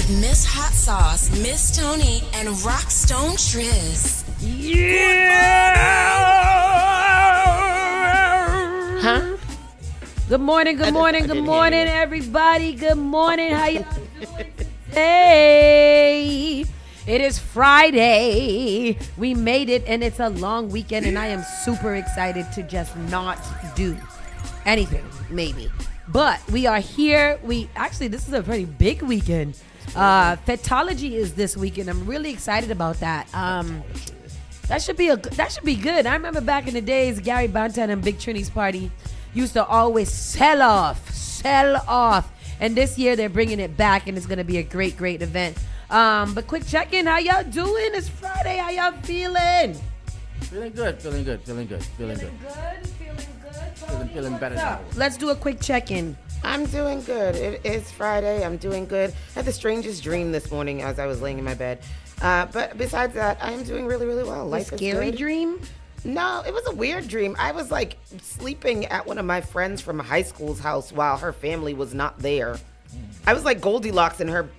with Miss Hot Sauce, Miss Tony, and Rockstone Triz. Yeah! Huh? Good morning, everybody. Good morning. How you doing today? It is Friday. We made it, and it's a long weekend, and I am super excited to just not do anything, maybe. But we are here. This is a pretty big weekend. Fetology is this weekend. I'm really excited about that. That should be good. I remember back in the days, Gary Bantan and Big Trini's party used to always sell off. And this year they're bringing it back, and it's going to be a great event. But quick check-in, how y'all doing? It's Friday. How y'all feeling? Feeling good. Feeling better now. Let's do a quick check-in. I'm doing good. It is Friday. I'm doing good. I had the strangest dream this morning as I was laying in my bed. But besides that, I am doing really well. Life is scary good. Dream? No, it was a weird dream. I was like sleeping at one of my friends from high school's house while her family was not there. I was like Goldilocks in her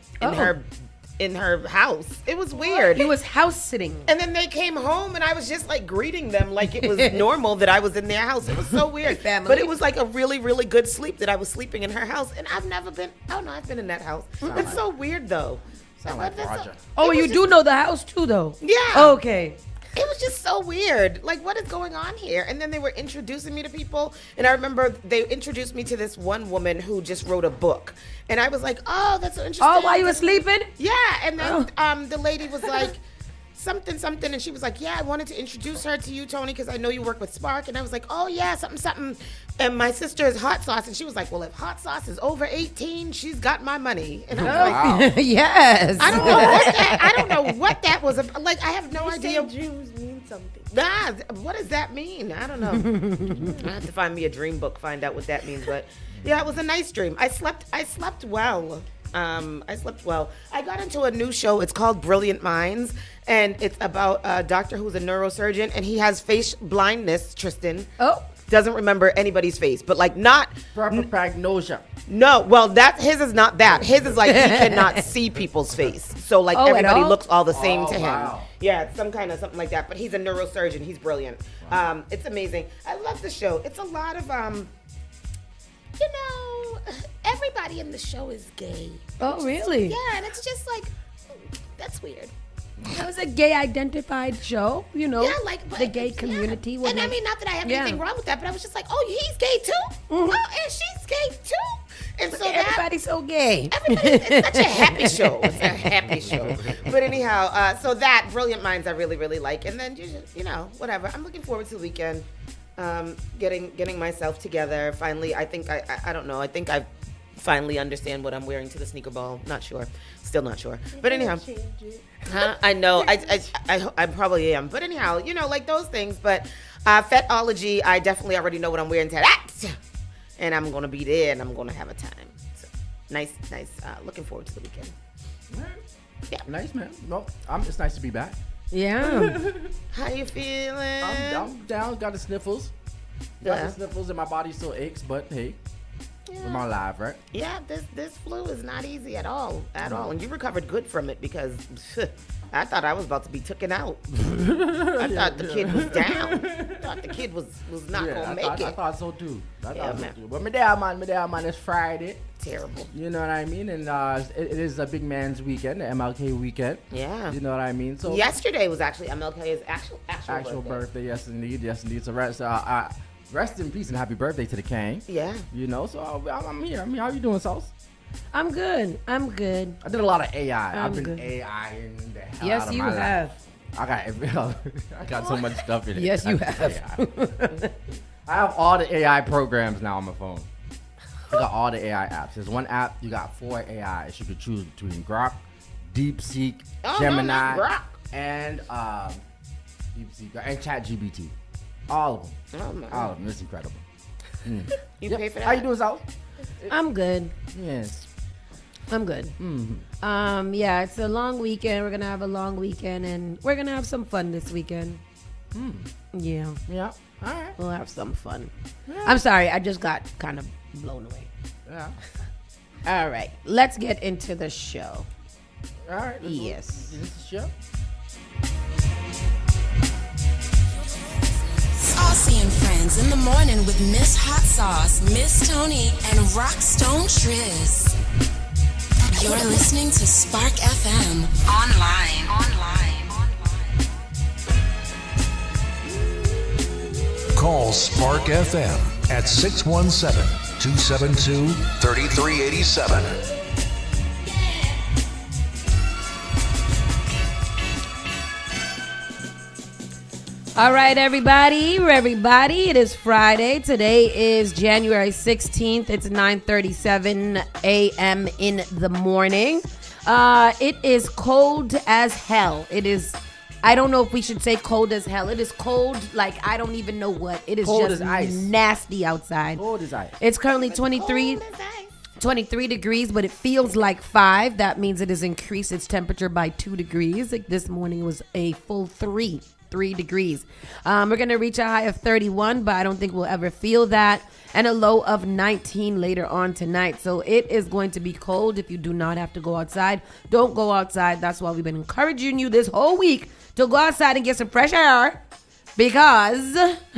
house. It was weird. He was house sitting. And then they came home and I was just like greeting them like it was normal that I was in their house. It was so weird. But it was like a really good sleep that I was sleeping in her house. And I've been in that house. It's so weird though. Sound like Roger. Oh, you do know the house too though? Yeah. Okay. It was just so weird. Like, what is going on here? And then they were introducing me to people. And I remember they introduced me to this one woman who just wrote a book. And I was like, oh, that's so interesting. Oh, while you were sleeping? Yeah. And then the lady was like, something. And she was like, yeah, I wanted to introduce her to you, Tony, because I know you work with Spark. And I was like, oh, yeah, something. And my sister is Hot Sauce. And she was like, well, if Hot Sauce is over 18, she's got my money. And I was like, wow. Yes. I don't know what that was. Like, I have no idea. Dreams mean something. What does that mean? I don't know. I have to find me a dream book, find out what that means. But yeah, it was a nice dream. I slept well. I got into a new show. It's called Brilliant Minds, and it's about a doctor who's a neurosurgeon, and he has face blindness. Tristan. Oh. Doesn't remember anybody's face, but like not Proper prognosia. No, well, his is not that. His is like he cannot see people's face, so like everybody looks all the same to him. Wow. Yeah, it's something like that. But he's a neurosurgeon. He's brilliant. Wow. It's amazing. I love the show. It's a lot of everybody in the show is gay. Oh, really? Yeah, and it's just like that's weird. It was a gay identified show, Yeah, like the gay community. Yeah. And I mean, not that I have anything wrong with that, but I was just like, oh, he's gay too. Mm-hmm. Oh, and she's gay too. And so everybody's so gay. It's such a happy show. It's a happy show. But anyhow, so that Brilliant Minds I really like, and then whatever. I'm looking forward to the weekend, getting myself together. Finally, I think I don't know. I think I finally understand what I'm wearing to the sneaker ball. Not sure. Still not sure. But anyhow. I know. I probably am. But anyhow, like those things. But Fetology, I definitely already know what I'm wearing to that. And I'm going to be there and I'm going to have a time. So nice. Looking forward to the weekend. Yeah. Nice, man. No, it's nice to be back. Yeah. How you feeling? I'm down. Got the sniffles. And my body still aches, but hey. Yeah. I'm alive, right? Yeah, this flu is not easy at all. And you recovered good from it because I thought I was about to be taken out. I thought the kid was down. I thought the kid was not going to make it. I thought so too. But my day, man, it's Friday. Terrible. You know what I mean? And it is a big man's weekend, the MLK weekend. Yeah. You know what I mean? So yesterday was actually MLK's actual birthday. Yes, indeed. So rest in peace and happy birthday to the king. Yeah. So I'm here. I mean, how you doing, Sauce? I'm good. I did a lot of AI. I've been AI in the hell yes, out of you my have. Life. I got so much stuff in it. Yes, you have. I have all the AI programs now on my phone. I got all the AI apps. There's one app, you got 4 AIs. You could choose between Grok, DeepSeek, Gemini, and DeepSeek, and ChatGPT. All of them. All of them. It's incredible. You pay for that? How you doing, Sal? I'm good. Yes. I'm good. Mm-hmm. Yeah, it's a long weekend. We're gonna have a long weekend, and we're gonna have some fun this weekend. Yeah. Yeah. All right. We'll have some fun. Yeah. I'm sorry, I just got kind of blown away. Yeah. All right, let's get into the show. All right. Yes. Is this the show? Saucy and Friends in the morning with Miss Hot Sauce, Miss Tony, and Rockstone Triz. You're listening to Spark FM. Online. Call Spark FM at 617-272-3387. All right, everybody. It is Friday. Today is January 16th. It's 9:37 a.m. in the morning. It is cold as hell. It is, I don't know if we should say cold as hell. It is cold like I don't even know what. It is Cold just as ice. nasty outside. Cold as ice. It's currently 23 degrees, but it feels like 5. That means it has increased its temperature by 2 degrees. Like this morning was a full 3 degrees. We're going to reach a high of 31, but I don't think we'll ever feel that. And a low of 19 later on tonight. So it is going to be cold if you do not have to go outside. Don't go outside. That's why we've been encouraging you this whole week to go outside and get some fresh air because,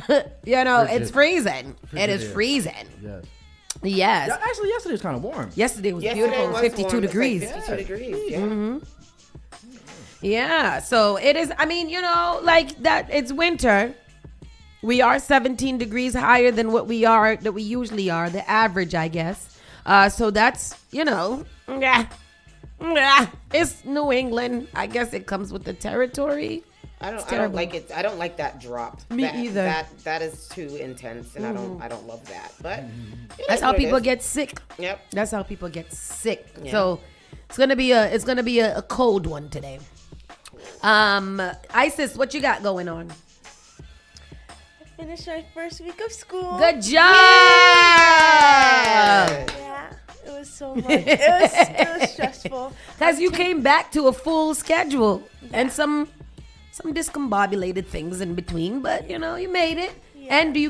it's freezing. It is freezing. Yes. Yes. Yeah, actually, yesterday was kind of warm. Yesterday was Yesterday beautiful. was 52 warm. It's like degrees. 52 degrees. Yeah. Mm-hmm. Yeah, so it is, like that, it's winter. We are 17 degrees higher than what we usually are, the average, I guess. So that's, it's New England. I guess it comes with the territory. I don't like it. I don't like that drop. Me either. That is too intense, and I don't love that. But That's how people get sick. Yep. That's how people get sick. Yeah. So it's gonna be a cold one today. Isis, what you got going on? Finished my first week of school. Good job. Yeah, it was so much. It was stressful. Because you came back to a full schedule and some discombobulated things in between, but you made it. Yeah. And do you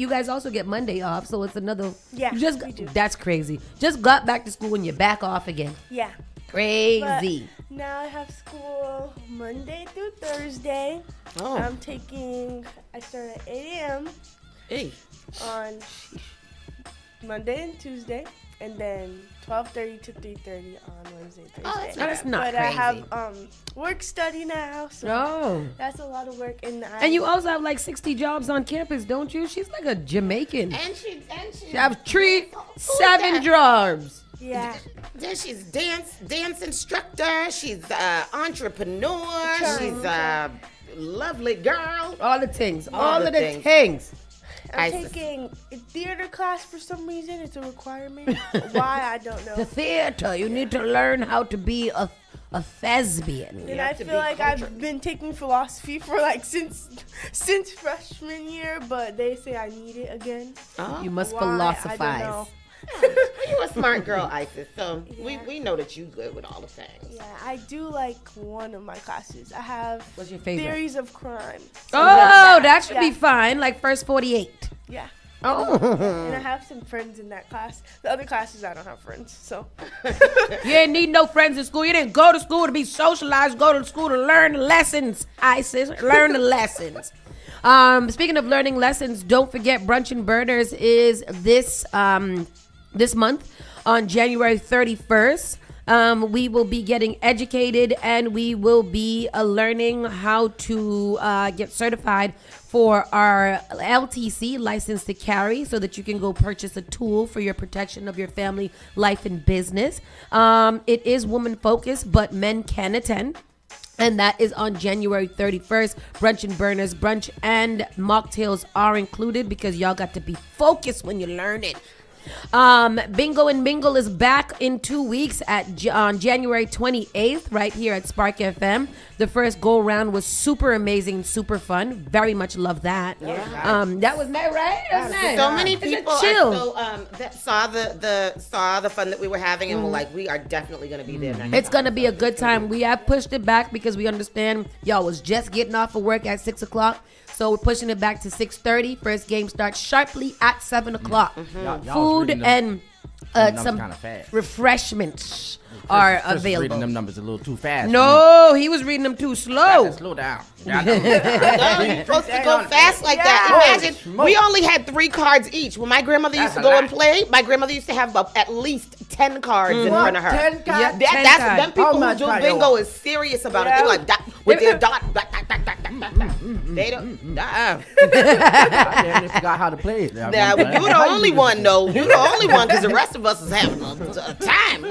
guys also get Monday off? So it's another. Yeah, we do. That's crazy. Just got back to school and you're back off again. Yeah. Crazy. But now I have school Monday through Thursday. Oh. I start at 8 a.m. Hey. on Monday and Tuesday, and then 12:30 to 3:30 on Wednesday, Thursday. Oh, That's not But crazy. I have work study now, so Oh. that's a lot of work. And you also have like 60 jobs on campus, don't you? She's like a Jamaican. And she She have seven that? jobs. Yeah. Then she's dance instructor. She's entrepreneur. Trying. She's a lovely girl. All the things. All All the of the things. things. I'm taking a theater class for some reason. It's a requirement. Why, I don't know. The theater. You need to learn how to be a thespian. And have I to feel be like cultured. I've been taking philosophy for like since freshman year, but they say I need it again. Oh. You must Why? I don't philosophize. know. You a smart girl, Isis. So Yeah. we know that you good with all the things. Yeah, I do like one of my classes. I have What's your favorite? theories of crime. Oh, that should be Yeah. fine. Like first 48. Yeah. Oh. And I have some friends in that class. The other classes, I don't have friends. So You ain't need no friends in school. You didn't go to school to be socialized. Go to school to learn the lessons, Isis. Learn the lessons. Speaking of learning lessons, don't forget Brunch and Burners is this month on January 31st. We will be getting educated and we will be learning how to get certified for our LTC, license to carry, so that you can go purchase a tool for your protection of your family, life, and business. It is woman focused, but men can attend. And that is on January 31st. Brunch and Burners, brunch and mocktails are included because y'all got to be focused when you learn it. Bingo and Mingle is back in 2 weeks on January 28th, right here at Spark FM. The first go round was super amazing, super fun. Very much love that. Yeah. That was nice, right? That was nice. So many It's a people chill. that saw the fun that we were having and were like, we are definitely gonna be there next It's time. gonna be a good time. We have pushed it back because we understand y'all was just getting off of work at 6 o'clock. So we're pushing it back to 6:30. First game starts sharply at 7 o'clock. Y'all was Food reading and some kind of fast. refreshments are Chris available. reading them numbers a little too fast. No, he was reading them too slow. Slow down. No, you're supposed to go fast like that. Imagine, we only had 3 cards each. When my grandmother used to go and play, my grandmother used to have at least 10 cards in front of her. 10 cards? Yeah, 10 That's cards. them people who do bingo is serious about it. They're like that with their dot. They don't. I damn near forgot how to play it. Now, you the only one, though. You the only one, because the rest of us is having a time.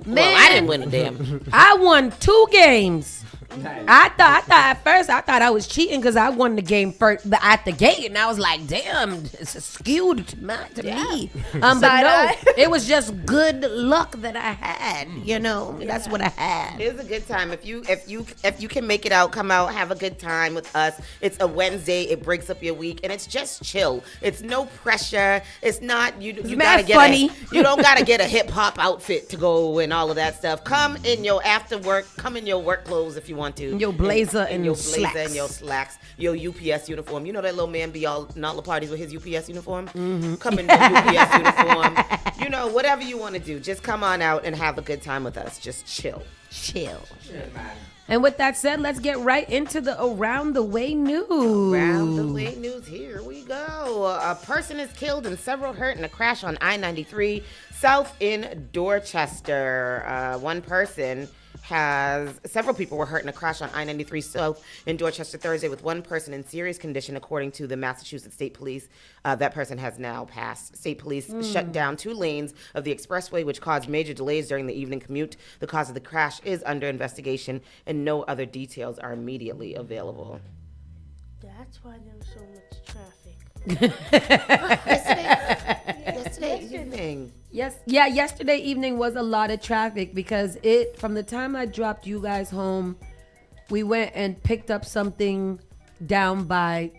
Well, I didn't win a damn. I won 2 games. I thought at first I was cheating because I won the game first at the gate, and I was like, "Damn, it's skewed to me." But no, it was just good luck that I had. You know, that's what I had. It's a good time. If you can make it out, come out, have a good time with us. It's a Wednesday. It breaks up your week, and it's just chill. It's no pressure. It's not you gotta get funny. you don't gotta get a hip hop outfit to go and all of that stuff. Come in your after work. Come in your work clothes if you want to. Your blazer and your slacks. blazer and your slacks. Your UPS uniform. You know that little man be all in all the parties with his UPS uniform? Mm-hmm. Come in your UPS uniform. You know, whatever you want to do. Just come on out and have a good time with us. Just chill. And with that said, let's get right into the Around the Way news. Around the way news, here we go. A person is killed and several hurt in a crash on I-93 South in Dorchester. Several people were hurt in a crash on I-93 South in Dorchester Thursday, with one person in serious condition, according to the Massachusetts State Police. That person has now passed. State Police shut down 2 lanes of the expressway, which caused major delays during the evening commute. The cause of the crash is under investigation, and no other details are immediately available. That's why there's so much traffic. Yesterday evening. Yesterday evening was a lot of traffic because from the time I dropped you guys home, we went and picked up something down by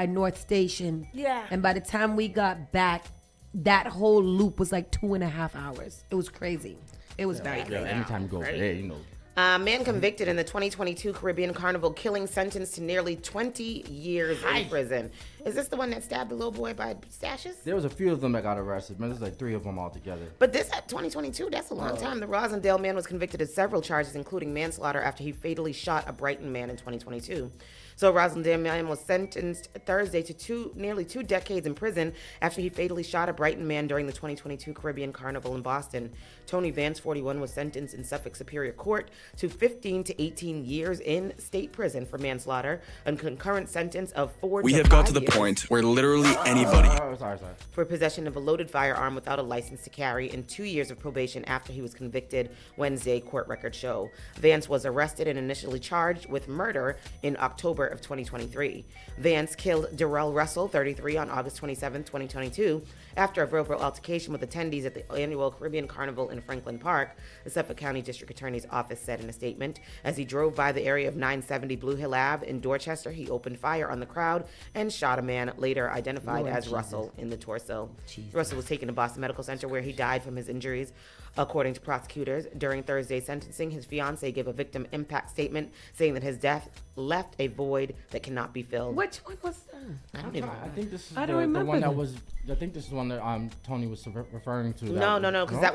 North Station. Yeah. And by the time we got back, that whole loop was like 2.5 hours. It was crazy. It was very crazy. Anytime you go over there, you know. Man convicted in the 2022 Caribbean Carnival killing sentenced to nearly 20 years in prison. Is this the one that stabbed the little boy by stashes? There was a few of them that got arrested, man. There's like 3 of them altogether. But this at 2022, that's a long time. The Rosendale man was convicted of several charges, including manslaughter, after he fatally shot a Brighton man in 2022. So Rosendale man was sentenced Thursday to nearly 2 decades in prison after he fatally shot a Brighton man during the 2022 Caribbean Carnival in Boston. Tony Vance, 41, was sentenced in Suffolk Superior Court to 15 to 18 years in state prison for manslaughter, and concurrent sentence of 4 We to have got 5 to the years point where literally anybody. Sorry. for possession of a loaded firearm without a license to carry, and 2 years of probation after he was convicted, Wednesday, court records show. Vance was arrested and initially charged with murder in October of 2023. Vance killed Darrell Russell, 33, on August 27, 2022, after a verbal altercation with attendees at the annual Caribbean Carnival in Franklin Park, the Suffolk County District Attorney's Office said in a statement. As he drove by the area of 970 Blue Hill Ave in Dorchester, he opened fire on the crowd and shot a man, later identified as Russell, in the torso. Russell was taken to Boston Medical Center, where he died from his injuries. According to prosecutors, during Thursday's sentencing, his fiancée gave a victim impact statement saying that his death left a void that cannot be filled. Which one was that? I don't even I think this is I the don't remember one that that. was. I think this is the one that Tony was referring to. No, because that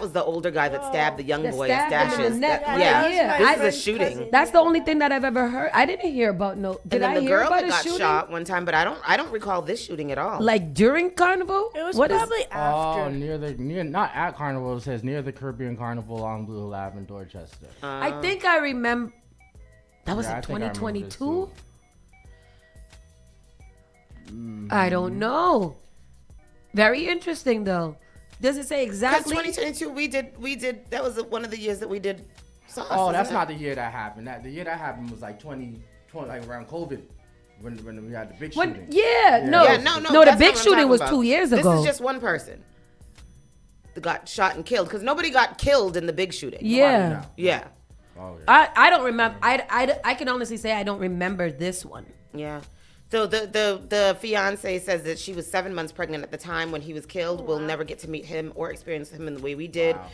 was the older guy that stabbed the young That boy stabbed at him in Stashes. the neck. Yeah. This I is a shooting. That's the only thing that I've ever heard. I didn't hear about And Did then I the hear girl about that a got shooting? shot one time, but I don't recall this shooting at all. Like during Carnival? It was What is- probably after. near not at Carnival. It says near the Caribbean Carnival on Blue Hill Ave in Dorchester. I think I remember. That was Yeah, in I think I remember this 2022. too. I don't know. Very interesting though. Does it say Because exactly? 2022, we did. That was one of the years that we did. Sauce, Oh, that's isn't it? not the year that happened. The year that happened was like 2020, like around COVID, when we had the big shooting. No, Yeah, no, no, the that's big not what I'm shooting talking was about. 2 years This ago. is just one person that got shot and killed, because nobody got killed in the big shooting. yeah. Yeah. Oh, yeah. I don't remember. I can honestly say I don't remember this one. Yeah. So the fiance says that she was 7 months pregnant at the time when he was killed. We'll never get to meet him or experience him in the way we did. Wow.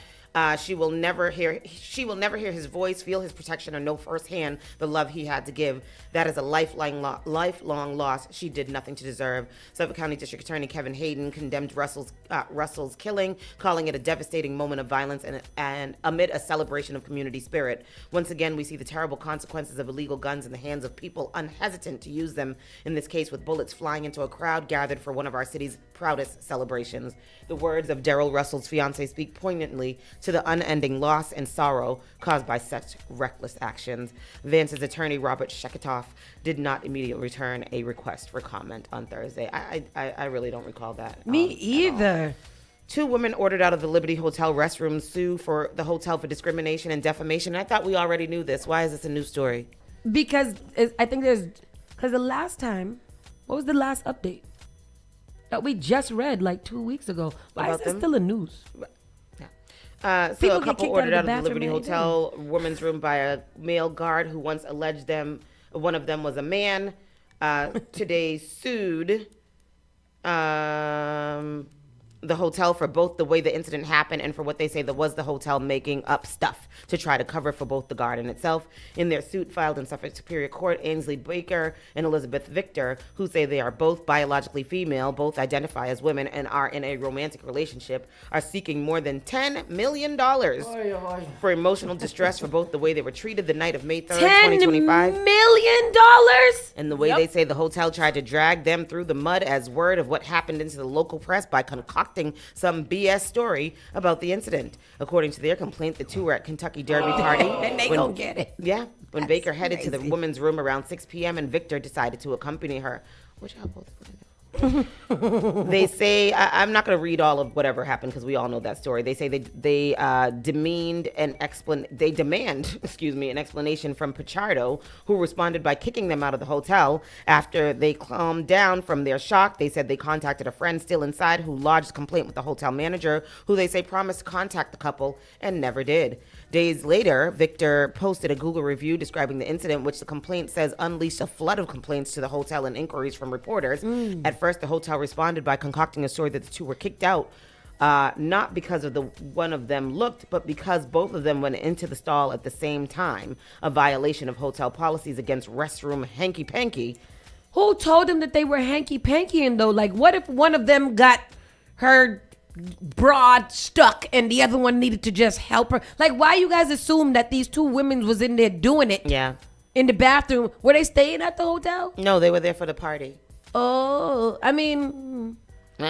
She will never hear his voice, feel his protection, or know firsthand the love he had to give. That is a lifelong loss she did nothing to deserve. Suffolk County District Attorney Kevin Hayden condemned Russell's killing, calling it a devastating moment of violence and amid a celebration of community spirit. Once again, we see the terrible consequences of illegal guns in the hands of people unhesitant to use them, in this case with bullets flying into a crowd gathered for one of our city's proudest celebrations. The words of Daryl Russell's fiancée speak poignantly to the unending loss and sorrow caused by such reckless actions. Vance's attorney, Robert Sheketoff, did not immediately return a request for comment on Thursday. I really don't recall that. Me either. 2 women ordered out of the Liberty Hotel restroom sue for the hotel for discrimination and defamation. I thought we already knew this. Why is this a new story? Because because the last time, what was the last update? That we just read like 2 weeks ago. Why is that still in news? So a couple ordered out of the Liberty Hotel women's room by a male guard who once alleged one of them was a man. Today sued the hotel for both the way the incident happened and for what they say that was the hotel making up stuff to try to cover for both the guard and itself. In their suit filed in Suffolk Superior Court, Ainsley Baker and Elizabeth Victor, who say they are both biologically female, both identify as women, and are in a romantic relationship, are seeking more than $10 million for emotional distress for both the way they were treated the night of May 3rd, 2025. $10 million? And the way they say the hotel tried to drag them through the mud as word of what happened into the local press by concocting some BS story about the incident. According to their complaint, the 2 were at Kentucky Derby party. And they gonna get it. Yeah. When Baker headed to the woman's room around 6 p.m. and Victor decided to accompany her. Which I both They say, I'm not going to read all of whatever happened because we all know that story. They say they demand an explanation from Pichardo, who responded by kicking them out of the hotel. After they calmed down from their shock, they said they contacted a friend still inside who lodged a complaint with the hotel manager, who they say promised to contact the couple and never did. Days later, Victor posted a Google review describing the incident, which the complaint says unleashed a flood of complaints to the hotel and inquiries from reporters. At first, the hotel responded by concocting a story that the 2 were kicked out, not because of the one of them looked, but because both of them went into the stall at the same time, a violation of hotel policies against restroom hanky-panky. Who told them that they were hanky-pankying, though? Like, what if one of them got her broad stuck and the other one needed to just help her? Like, why you guys assume that these 2 women was in there doing it? Yeah. In the bathroom. Were they staying at the hotel? No, they were there for the party. Oh, I mean...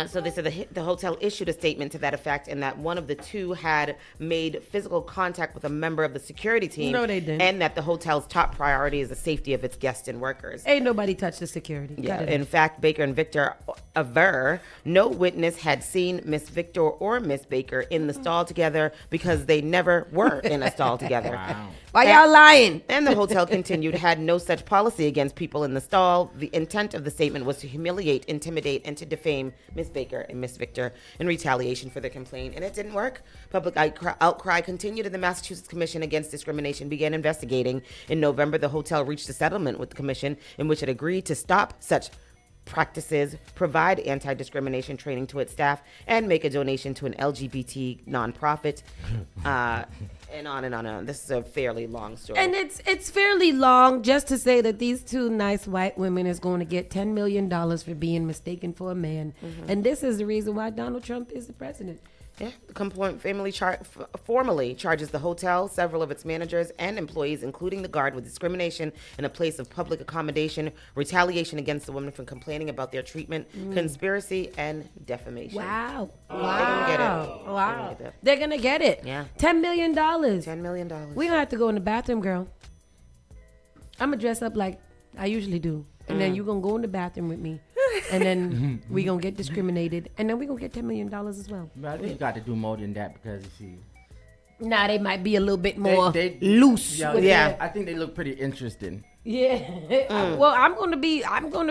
So they said the hotel issued a statement to that effect, and that one of the 2 had made physical contact with a member of the security team. No, they didn't. And that the hotel's top priority is the safety of its guests and workers. Ain't nobody touched the security. Yeah. In fact, Baker and Victor aver no witness had seen Miss Victor or Miss Baker in the stall together because they never were in a stall together. Wow. Why y'all lying? And the hotel continued, had no such policy against people in the stall. The intent of the statement was to humiliate, intimidate, and to defame Miss Baker and Miss Victor in retaliation for their complaint. And it didn't work. Public outcry continued, and the Massachusetts Commission Against Discrimination began investigating. In November, the hotel reached a settlement with the commission in which it agreed to stop such practices, provide anti-discrimination training to its staff, and make a donation to an LGBT nonprofit. And on and on and on. This is a fairly long story. And it's fairly long just to say that these 2 nice white women is going to get $10 million for being mistaken for a man. And this is the reason why Donald Trump is the president. Yeah, the complaint formally charges the hotel, several of its managers and employees, including the guard, with discrimination in a place of public accommodation, retaliation against the women for complaining about their treatment, conspiracy, and defamation. Wow. They're gonna get it. Wow. They're going to get it. Yeah. $10 million. $10 million. We're going to have to go in the bathroom, girl. I'm going to dress up like I usually do. And then you're going to go in the bathroom with me. And then we going to get discriminated. And then we going to get $10 million as well. But I think you got to do more than that because, you see... Nah, they might be a little bit more they loose. Yeah. I think they look pretty interesting. Yeah. Well, I'm going to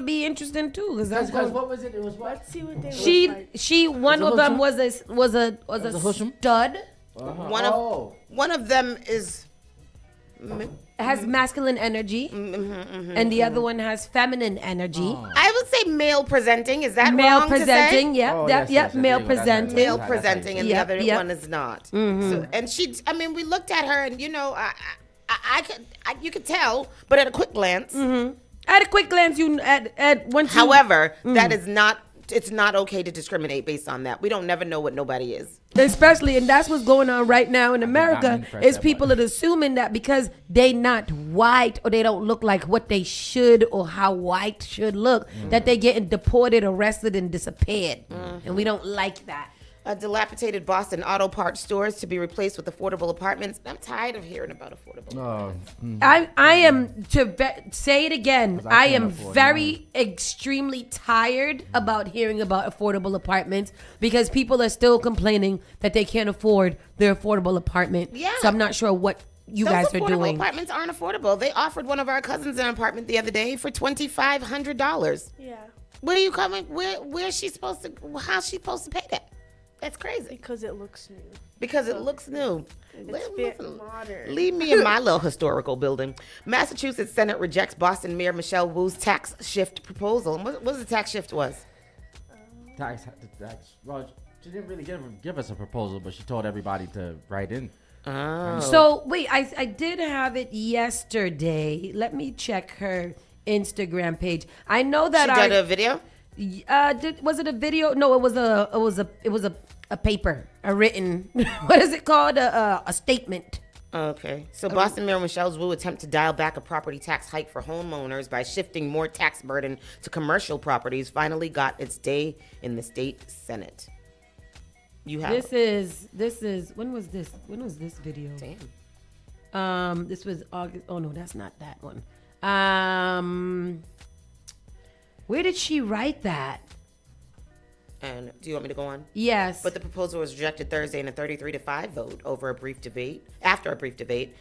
be interesting too. Because what was it? It was what? Let's see what they She one of them was a hoosum? stud. One of them is has masculine energy, and the other one has feminine energy. I would say male presenting. Is that Male wrong presenting, to say? yep, Oh, yep, yes, male that's right. presenting. Male That's how you presenting, and Yep, the other yep. one is not. So, and we looked at her, and you could tell, but at a quick glance. At a quick glance, However, that is not. It's not okay to discriminate based on that. We don't never know what nobody is. especially, and that's what's going on right now in America, mean to press is that people are assuming that because they not white or they don't look like what they should or how white should look, that they getting deported, arrested, and disappeared. And we don't like that. Dilapidated Boston auto parts stores to be replaced with affordable apartments. I'm tired of hearing about affordable apartments. I am say it again. I can't am afford very extremely tired about hearing about affordable apartments because people are still complaining that they can't afford their affordable apartment. Yeah. So I'm not sure what you Those guys are affordable doing. apartments aren't affordable. They offered one of our cousins an apartment the other day for $2,500. Yeah, Where are you coming? Where's she supposed to? How's she supposed to pay that? That's crazy. because it looks new. Because it looks new. It's bit modern. Leave me in my little historical building. Massachusetts Senate rejects Boston Mayor Michelle Wu's tax shift proposal. What was the tax shift was? Tax. Well, she didn't really give us a proposal, but she told everybody to write in. So wait, I did have it yesterday. Let me check her Instagram page. I know that She did a video? was it a video? No, it was a paper, a written. What is it called? A statement. Okay. So Boston Mayor Michelle Wu attempt to dial back a property tax hike for homeowners by shifting more tax burden to commercial properties finally got its day in the state Senate. You have This is when was this? When was this video? Damn. This was August. Oh no, that's not that one. Where did she write that? And do you want me to go on? Yes. But the proposal was rejected Thursday in a 33-5 vote over a brief debate. After a brief debate.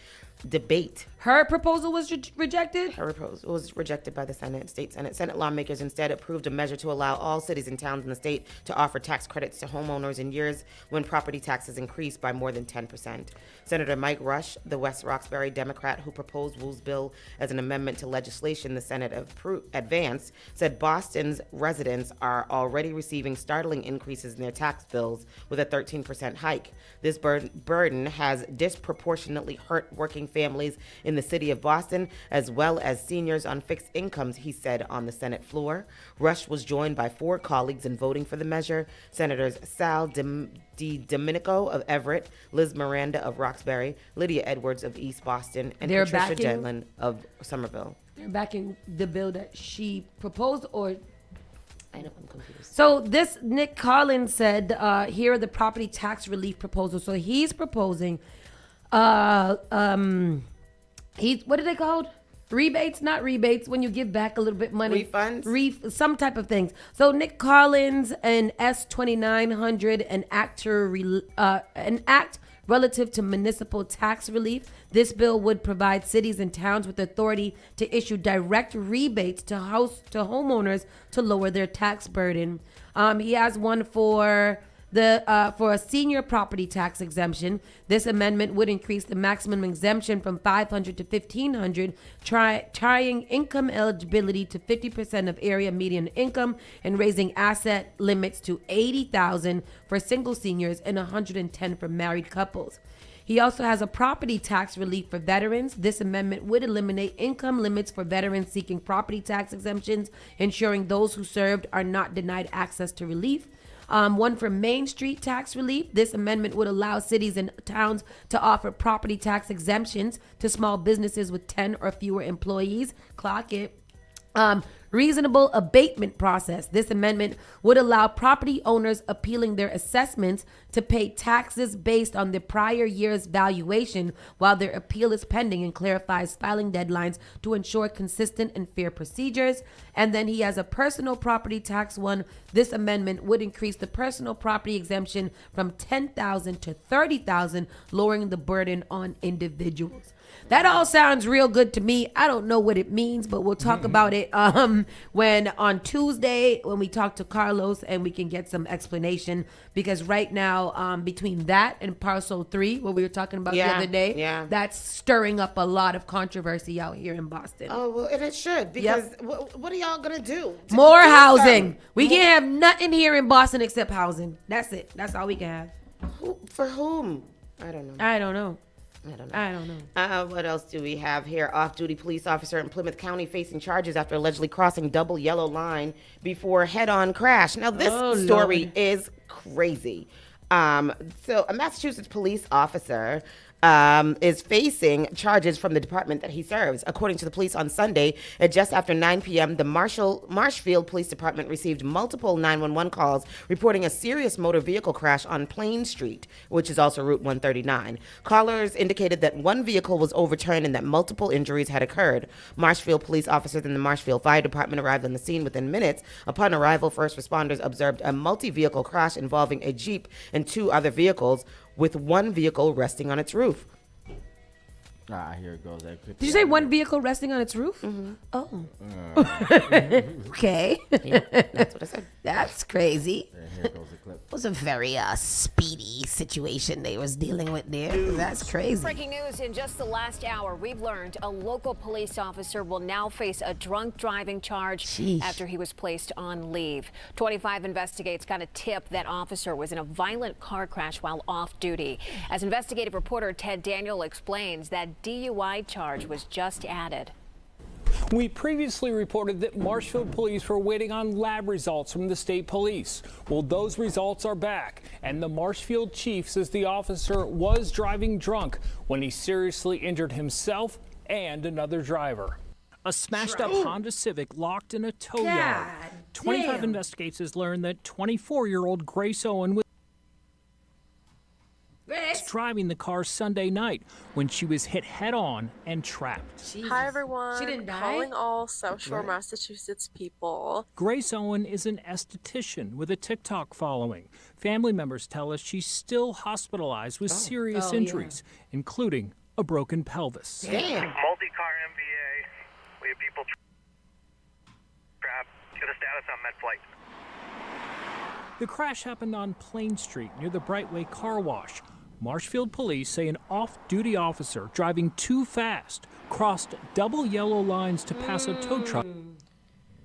Her proposal was rejected? Her proposal was rejected by the state Senate. Senate lawmakers instead approved a measure to allow all cities and towns in the state to offer tax credits to homeowners in years when property taxes increased by more than 10%. Senator Mike Rush, the West Roxbury Democrat who proposed Wu's bill as an amendment to legislation the Senate advanced, said Boston's residents are already receiving startling increases in their tax bills with a 13% hike. This burden has disproportionately hurt working families in the city of Boston, as well as seniors on fixed incomes, he said on the Senate floor. Rush was joined by 4 colleagues in voting for the measure: Senators Sal Domenico of Everett, Liz Miranda of Roxbury, Lydia Edwards of East Boston, and They're Patricia backing- Dedlin of Somerville. They're backing the bill that she proposed, or I know, I'm confused. so this Nick Collins said, here are the property tax relief proposals. So he's proposing, what are they called? Rebates, not rebates, when you give back a little bit money. Refunds? Some type of things. So Nick Collins and S2900, an act relative to municipal tax relief. This bill would provide cities and towns with authority to issue direct rebates to homeowners to lower their tax burden. He has one for a senior property tax exemption. This amendment would increase the maximum exemption from $500 to $1,500, trying income eligibility to 50% of area median income, and raising asset limits to $80,000 for single seniors and $110,000 for married couples. He also has a property tax relief for veterans. This amendment would eliminate income limits for veterans seeking property tax exemptions, ensuring those who served are not denied access to relief. One for Main Street tax relief. This amendment would allow cities and towns to offer property tax exemptions to small businesses with 10 or fewer employees. Clock it. Reasonable abatement process. This amendment would allow property owners appealing their assessments to pay taxes based on the prior year's valuation while their appeal is pending, and clarifies filing deadlines to ensure consistent and fair procedures. And then he has a personal property tax one. This amendment would increase the personal property exemption from $10,000 to $30,000, lowering the burden on individuals. That all sounds real good to me. I don't know what it means, but we'll talk about it him when on Tuesday when we talk to Carlos and we can get some explanation, because right now between that and Parcel 3, what we were talking about the other day, that's stirring up a lot of controversy out here in Boston. Oh, well, and it should, because what are y'all going to do? More housing. We can't have nothing here in Boston except housing. That's it. That's all we can have. For whom? I don't know. I don't know. What else do we have here? Off-duty police officer in Plymouth County facing charges after allegedly crossing double yellow line before head-on crash. Now, this story is crazy. So a Massachusetts police officer is facing charges from the department that he serves. According to the police on Sunday, at just after 9 p.m., the Marshfield Police Department received multiple 911 calls reporting a serious motor vehicle crash on Plain Street, which is also Route 139. Callers indicated that one vehicle was overturned and that multiple injuries had occurred. Marshfield police officers and the Marshfield Fire Department arrived on the scene within minutes. Upon arrival, first responders observed a multi-vehicle crash involving a Jeep and 2 other vehicles, with one vehicle resting on its roof. Here it goes. Did you say one vehicle resting on its roof? Mm-hmm. Oh. Okay. Yeah, that's what I said. That's crazy. Here goes the clip. It was a very speedy situation they was dealing with there. That's crazy. Breaking news in just the last hour, we've learned a local police officer will now face a drunk driving charge after he was placed on leave. 25 Investigates got a tip that officer was in a violent car crash while off duty. As investigative reporter Ted Daniel explains, that DUI charge was just added. We previously reported that Marshfield police were waiting on lab results from the state police. Well, those results are back, and the Marshfield chief says the officer was driving drunk when he seriously injured himself and another driver. A smashed-up Honda Civic locked in a tow yard. 25 Investigates has learned that 24-year-old Grace Owen was driving the car Sunday night when she was hit head-on and trapped. Jesus. Hi, everyone. She didn't die? Calling all South Shore, Massachusetts people. Grace Owen is an esthetician with a TikTok following. Family members tell us she's still hospitalized with serious injuries, including a broken pelvis. Damn. Multi-car MVA. We have people trapped. Get a status on med flight. The crash happened on Plain Street near the Brightway Car Wash. Marshfield police say an off-duty officer driving too fast crossed double yellow lines to pass a tow truck.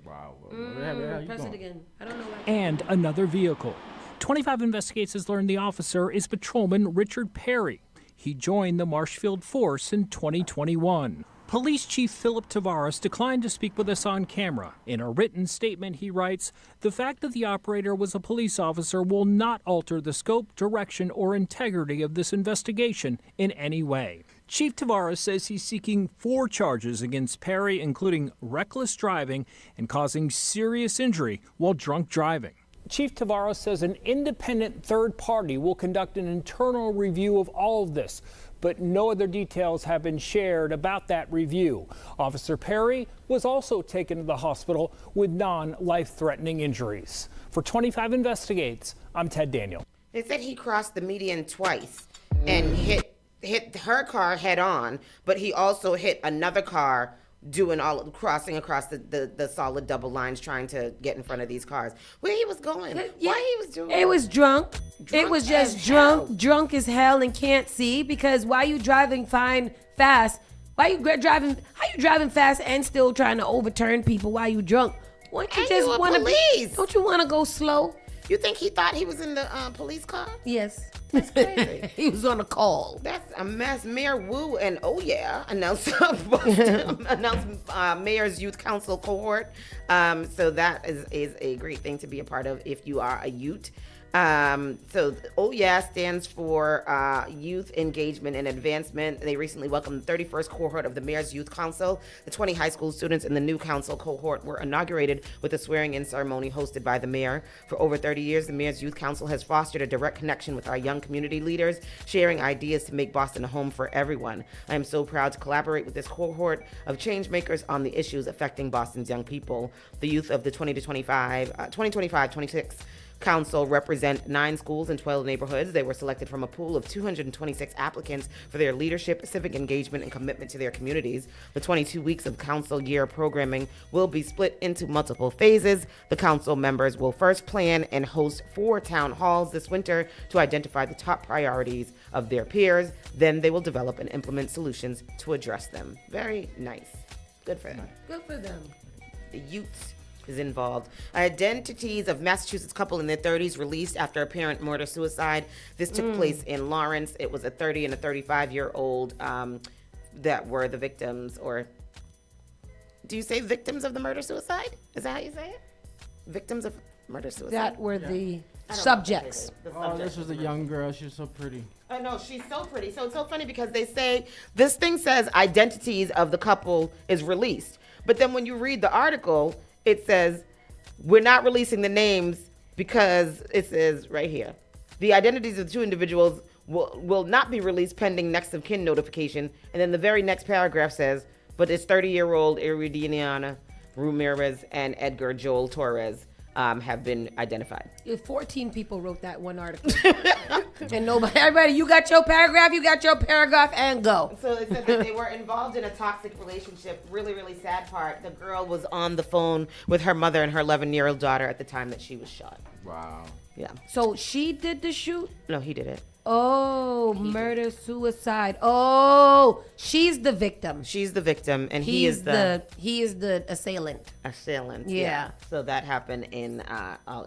Wow. Press it again. I don't know why. And another vehicle. 25 Investigates has learned the officer is Patrolman Richard Perry. He joined the Marshfield force in 2021. Police Chief Philip Tavares declined to speak with us on camera. In a written statement, he writes, "The fact that the operator was a police officer will not alter the scope, direction, or integrity of this investigation in any way." Chief Tavares says he's seeking 4 charges against Perry, including reckless driving and causing serious injury while drunk driving. Chief Tavares says an independent third party will conduct an internal review of all of this, but no other details have been shared about that review. Officer Perry was also taken to the hospital with non-life-threatening injuries. For 25 Investigates, I'm Ted Daniel. They said he crossed the median twice and hit her car head on, but he also hit another car crossing across the solid double lines, trying to get in front of these cars. Where he was going, why he was doing it was drunk. It was just drunk as hell, and can't see, because why you driving fast? How you driving fast and still trying to overturn people while you drunk? Don't you want to go slow? You think he thought he was in the police car? Yes. That's crazy. He was on a call. That's a mess. Mayor Wu and announced Mayor's Youth Council cohort. So that is a great thing to be a part of if you are a Ute. So stands for Youth Engagement and Advancement. They recently welcomed the 31st cohort of the Mayor's Youth Council. The 20 high school students in the new council cohort were inaugurated with a swearing-in ceremony hosted by the mayor. For over 30 years, the Mayor's Youth Council has fostered a direct connection with our young community leaders, sharing ideas to make Boston a home for everyone. I am so proud to collaborate with this cohort of change makers on the issues affecting Boston's young people. The youth of the 2025-26 Council represent 9 schools and 12 neighborhoods. They were selected from a pool of 226 applicants for their leadership, civic engagement, and commitment to their communities. The 22 weeks of council year programming will be split into multiple phases. The council members will first plan and host 4 town halls this winter to identify the top priorities of their peers. Then they will develop and implement solutions to address them. Very nice. Good for them. Good for them. The youth is involved. Identities of Massachusetts couple in their 30s released after apparent murder-suicide. This took place in Lawrence. It was a 30 and a 35-year-old that were the victims, or do you say victims of the murder-suicide? Is that how you say it? Victims of murder-suicide? That were the subjects. Oh, this was a young girl. She's so pretty. I know, she's so pretty. So it's so funny because they say this thing says identities of the couple is released. But then when you read the article, it says we're not releasing the names because it says right here, the identities of the 2 individuals will not be released pending next of kin notification. And then the very next paragraph says, but it's 30-year-old Iridiana Ramirez and Edgar Joel Torres have been identified. 14 people wrote that one article. And everybody, you got your paragraph, and go. So it said that they were involved in a toxic relationship. Really, really sad part. The girl was on the phone with her mother and her 11-year-old daughter at the time that she was shot. Wow. Yeah. So she did the shoot? No, he did it. Oh, murder, suicide. Oh, she's the victim. She's the victim, and he is the assailant. Assailant. Yeah. So that happened in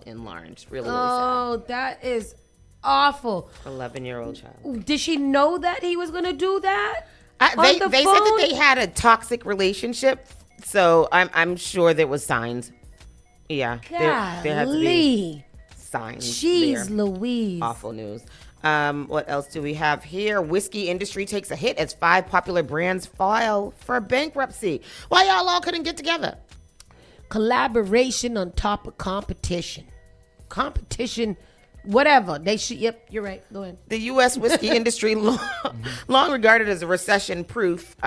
Lawrence. Really, really Oh, that is awful. 11-year-old child. Did she know that he was gonna do that? They said that they had a toxic relationship, so I'm sure there was signs. Yeah. There had to be signs. Jeez Louise. Awful news. What else do we have here? Whiskey industry takes a hit as 5 popular brands file for bankruptcy. Why y'all all couldn't get together? Collaboration on top of competition. Competition, whatever. They should. Yep, you're right. Go ahead. The U.S. whiskey industry, long regarded as a recession-proof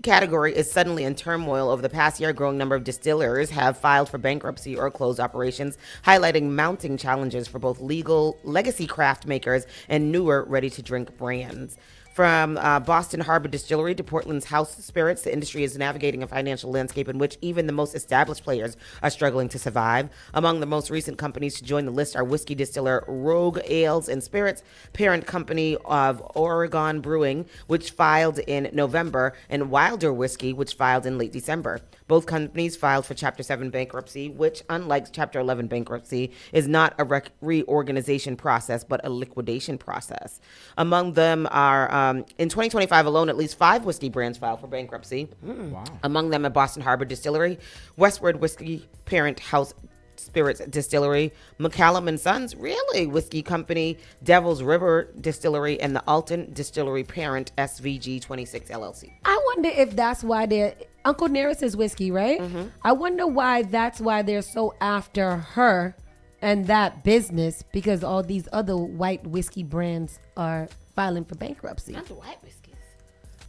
category, is suddenly in turmoil. Over the past year, a growing number of distillers have filed for bankruptcy or closed operations, highlighting mounting challenges for both legal legacy craft makers and newer ready-to-drink brands. From Boston Harbor Distillery to Portland's House Spirits, the industry is navigating a financial landscape in which even the most established players are struggling to survive. Among the most recent companies to join the list are whiskey distiller Rogue Ales and Spirits, parent company of Oregon Brewing, which filed in November, and Wilder Whiskey, which filed in late December. Both companies filed for Chapter 7 bankruptcy, which, unlike Chapter 11 bankruptcy, is not a reorganization process, but a liquidation process. Among them are, in 2025 alone, at least 5 whiskey brands filed for bankruptcy. Wow. Among them are Boston Harbor Distillery, Westward Whiskey Parent House Spirits Distillery, McCallum & Sons, really, Whiskey Company, Devil's River Distillery, and the Alton Distillery Parent SVG 26 LLC. I wonder if that's why they're Uncle Nearest's whiskey, right? Mm-hmm. I wonder why that's why they're so after her and that business, because all these other white whiskey brands are filing for bankruptcy. Not the white whiskeys.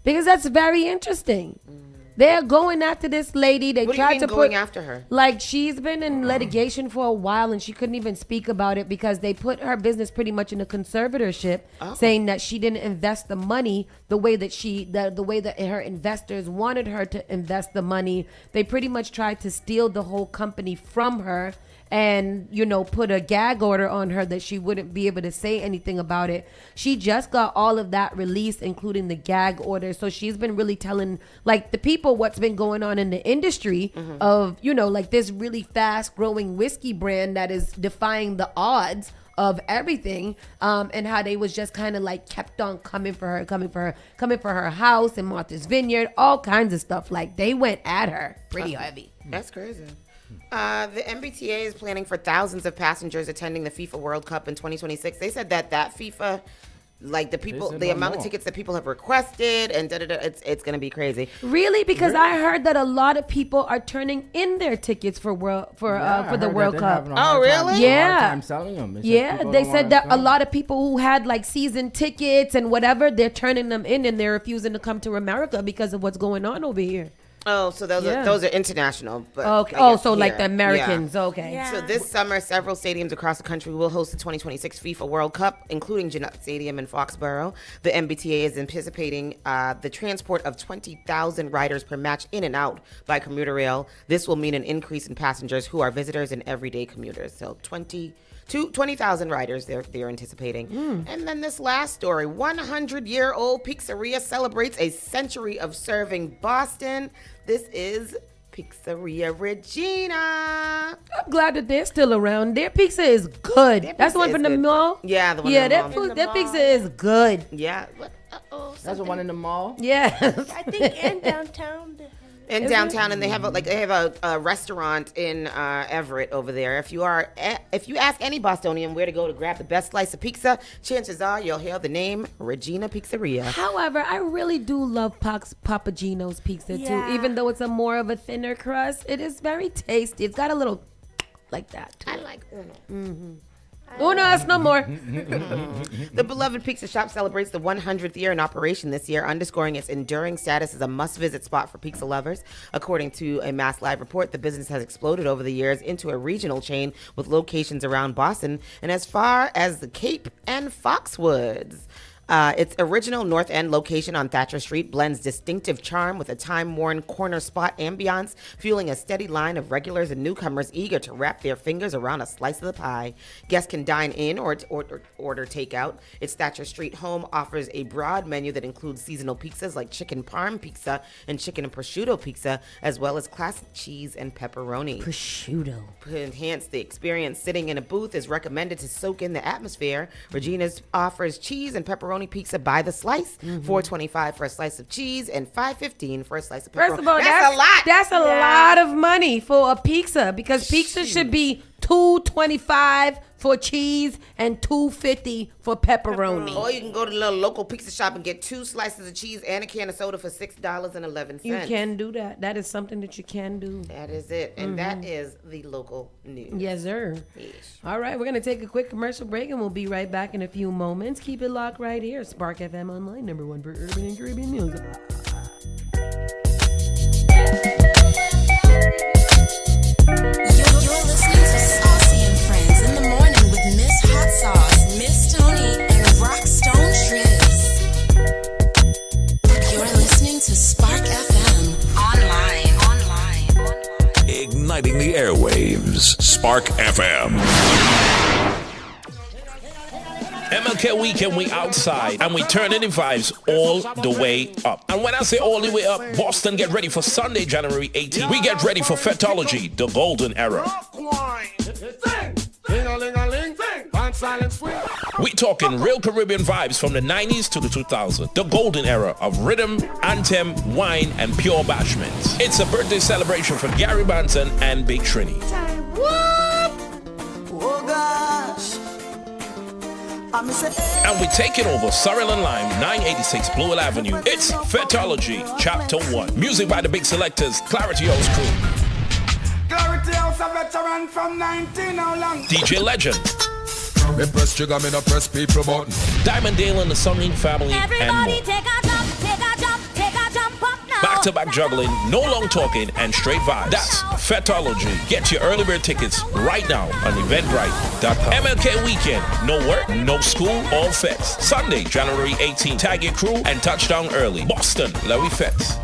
Because that's very interesting. They're going after this lady. They What do you tried mean to going put after her? Like, she's been in litigation for a while and she couldn't even speak about it because they put her business pretty much in a conservatorship, saying that she didn't invest the money the way that the way that her investors wanted her to invest the money. They pretty much tried to steal the whole company from her and, you know, put a gag order on her that she wouldn't be able to say anything about it. She just got all of that released, including the gag order. So she's been really telling, like, the people what's been going on in the industry of, you know, like this really fast growing whiskey brand that is defying the odds of everything, and how they was just kind of like kept on coming for her house in Martha's Vineyard, all kinds of stuff. Like, they went at her pretty heavy. That's crazy. The MBTA is planning for thousands of passengers attending the FIFA World Cup in 2026. They said that FIFA, like the amount of tickets that people have requested and it's going to be crazy. Really? Because I heard that a lot of people are turning in their tickets for the World Cup. Oh, really? Yeah. Time selling them. They said that a lot of people who had like season tickets and whatever, they're turning them in and they're refusing to come to America because of what's going on over here. Oh, so those are international. But okay. I guess So like here. the Americans. Yeah. Okay. Yeah. So this summer, several stadiums across the country will host the 2026 FIFA World Cup, including Gillette Stadium in Foxborough. The MBTA is anticipating the transport of 20,000 riders per match in and out by commuter rail. This will mean an increase in passengers who are visitors and everyday commuters. So 20,000 riders they're anticipating. And then this last story, 100-year-old pizzeria celebrates a century of serving Boston. This is Pizzeria Regina. I'm glad that they're still around. Their pizza is good. That's the one from the mall? Yeah, the one in the mall. That pizza is good. Yeah. That's the one in the mall? Yeah. I think in downtown. In downtown, and they have a restaurant in Everett over there. If you ask any Bostonian where to go to grab the best slice of pizza, chances are you'll hear the name Regina Pizzeria. However, I really do love Papa Gino's pizza too. Even though it's a more of a thinner crust, it is very tasty. It's got a little like that. I like Uno. Mm-hmm. Uno, that's no more. The beloved pizza shop celebrates the 100th year in operation this year, underscoring its enduring status as a must-visit spot for pizza lovers. According to a Mass Live report, the business has exploded over the years into a regional chain with locations around Boston and as far as the Cape and Foxwoods. Its original North End location on Thatcher Street blends distinctive charm with a time-worn corner spot ambiance, fueling a steady line of regulars and newcomers eager to wrap their fingers around a slice of the pie. Guests can dine in or order takeout. Its Thatcher Street home offers a broad menu that includes seasonal pizzas like chicken parm pizza and chicken and prosciutto pizza, as well as classic cheese and pepperoni. Prosciutto. To enhance the experience, sitting in a booth is recommended to soak in the atmosphere. Regina's offers cheese and pepperoni pizza by the slice, $4.25 for a slice of cheese and $5.15 for a slice of pepperoni. First of all, that's a lot. That's a lot of money for a pizza because pizza should be $2.25 for cheese and $2.50 for pepperoni. Or you can go to the little local pizza shop and get 2 slices of cheese and a can of soda for $6.11. You can do that. That is something that you can do. That is it. And that is the local news. Yes, sir. Yes. All right, we're going to take a quick commercial break and we'll be right back in a few moments. Keep it locked right here. Spark FM Online, #1 for urban and Caribbean music. You're listening to Saucy and Friends in the morning with Miss Hot Sauce, Miss Tony, and Rockstone Triz. You're listening to Spark FM online. Igniting the airwaves. Spark FM. MLK weekend, we outside and we turning the vibes all the way up. And when I say all the way up, Boston get ready for Sunday, January 18th. We get ready for Fetology, the golden era. We talking real Caribbean vibes from the 90s to the 2000s. The golden era of rhythm, anthem, wine, and pure bashment. It's a birthday celebration for Gary Banton and Big Trini. Oh gosh. And we're taking over Sorrel and Lime, 986 Blue Hill Avenue. It's Fetology, Chapter 1. Music by the big selectors, Clarity House Crew. Clarity House, a veteran from 19 how long? DJ Legend. Me press trigger, me no press people button. Diamond Dale and the Sunging Family. Everybody and take a jump, take a jump, take a jump up now. back-to-back juggling, no long talking, and straight vibes. That's Fetology. Get your early bird tickets right now on Eventbrite.com. MLK weekend, no work, no school, all fets. Sunday, January 18th. Tag your crew and touchdown early. Boston, Lowy Fets.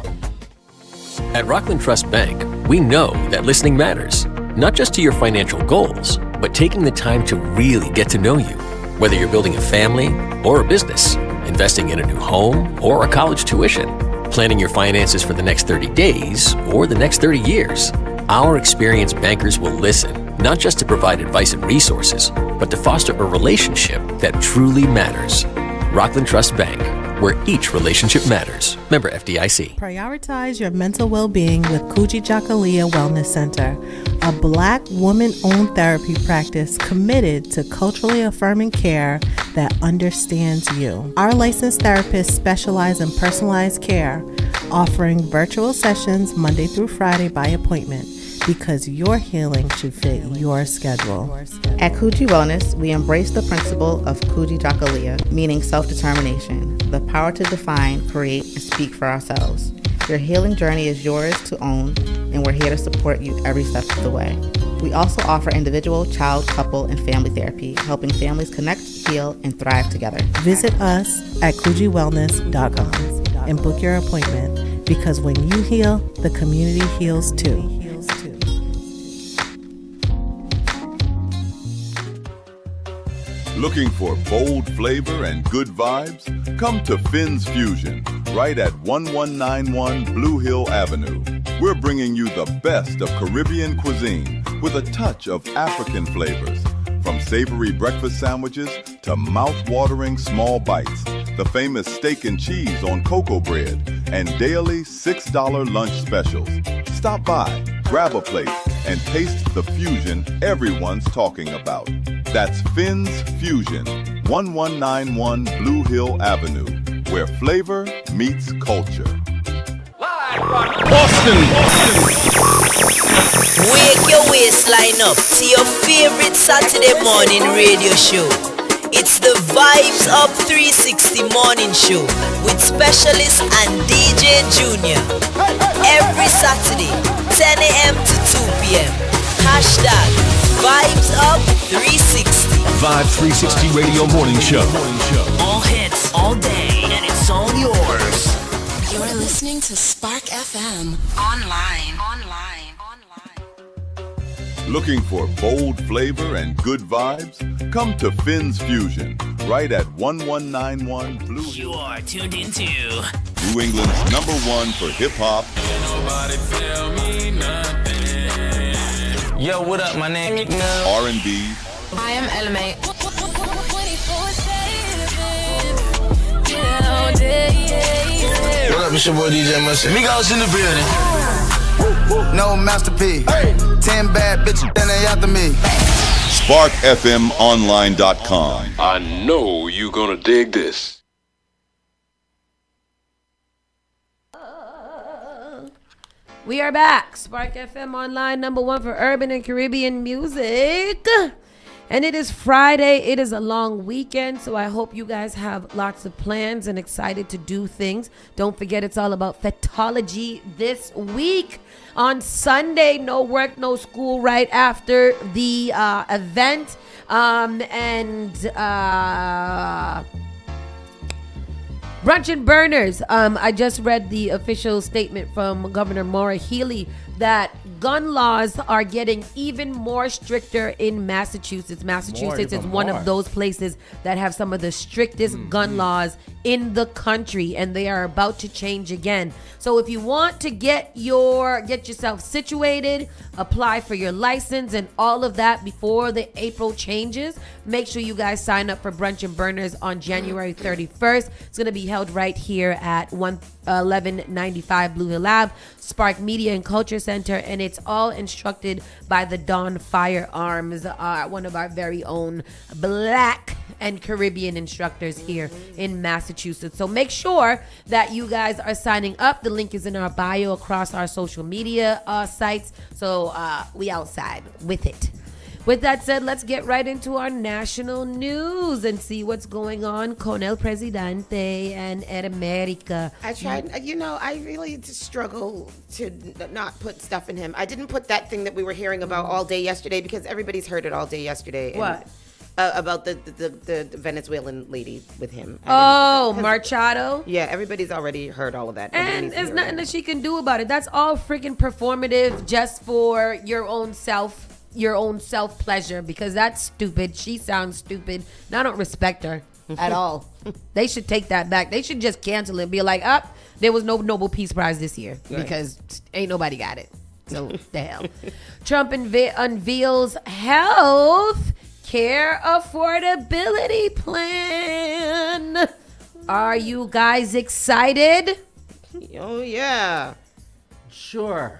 At Rockland Trust Bank, we know that listening matters, not just to your financial goals, but taking the time to really get to know you. Whether you're building a family or a business, investing in a new home or a college tuition, planning your finances for the next 30 days or the next 30 years, our experienced bankers will listen, not just to provide advice and resources, but to foster a relationship that truly matters. Rockland Trust Bank, where each relationship matters. Member FDIC. Prioritize your mental well-being with Kuji Jakalia Wellness Center, a Black woman-owned therapy practice committed to culturally affirming care that understands you. Our licensed therapists specialize in personalized care, offering virtual sessions Monday through Friday by appointment, because your healing should fit your schedule. At Kuji Wellness, we embrace the principle of Kuji Jakalia, meaning self-determination, the power to define, create, and speak for ourselves. Your healing journey is yours to own, and we're here to support you every step of the way. We also offer individual, child, couple, and family therapy, helping families connect, heal, and thrive together. Visit us at kujiwellness.com and book your appointment, because when you heal, the community heals too. Looking for bold flavor and good vibes? Come to Finn's Fusion, right at 1191 Blue Hill Avenue. We're bringing you the best of Caribbean cuisine with a touch of African flavors. From savory breakfast sandwiches to mouth-watering small bites, the famous steak and cheese on cocoa bread, and daily $6 lunch specials. Stop by, grab a plate, and taste the fusion everyone's talking about. That's Finn's Fusion, 1191 Blue Hill Avenue, where flavor meets culture. Boston. Wake your waistline up to your favorite Saturday morning radio show. It's the Vibes Up 360 morning show with specialist and DJ Junior. Every Saturday, 10 a.m. to 2 p.m. Hashtag Vibes Up 360. Vibe 360 Radio Morning Show. All hits, all day, and it's all yours. You're listening to Spark FM online. Looking for bold flavor and good vibes? Come to Finn's Fusion, right at 1191 Blue Hill. You're tuned into New England's #1 for hip-hop. Yo, what up? My name is R&B. I am LMA. What up? It's your boy DJ Mustard. Migos in the building. No masterpiece. 10 bad bitches and they after me. SparkFMOnline.com. I know you gonna dig this. We are back. Spark FM Online, #1 for urban and Caribbean music. And it is Friday. It is a long weekend, so I hope you guys have lots of plans and excited to do things. Don't forget, it's all about fetology this week. On Sunday, no work, no school right after the event. Brunch and Burners. I just read the official statement from Governor Maura Healey that gun laws are getting even more stricter in Massachusetts. Massachusetts is one of those places that have some of the strictest gun laws in the country, and they are about to change again. So if you want to get yourself situated, apply for your license and all of that before the April changes, make sure you guys sign up for Brunch and Burners on January 31st. It's going to be held right here at 1195 Blue Hill Ave, Spark Media and Culture Center, and it's all instructed by the Dawn Firearms, one of our very own Black and Caribbean instructors here in Massachusetts. So make sure that you guys are signing up. The link is in our bio across our social media sites. So we outside with it. With that said, let's get right into our national news and see what's going on con el presidente and en America. I tried, I really struggle to not put stuff in him. I didn't put that thing that we were hearing about all day yesterday because everybody's heard it all day yesterday. What? About the Venezuelan lady with him. Machado? Yeah, everybody's already heard all of that. And there's nothing that she can do about it. That's all freaking performative just for your own self pleasure, because that's stupid. She sounds stupid. And I don't respect her at all. They should take that back. They should just cancel it and be like, there was no Nobel Peace Prize this year because ain't nobody got it. So the hell. Trump unveils health care affordability plan. Are you guys excited? Oh yeah. Sure.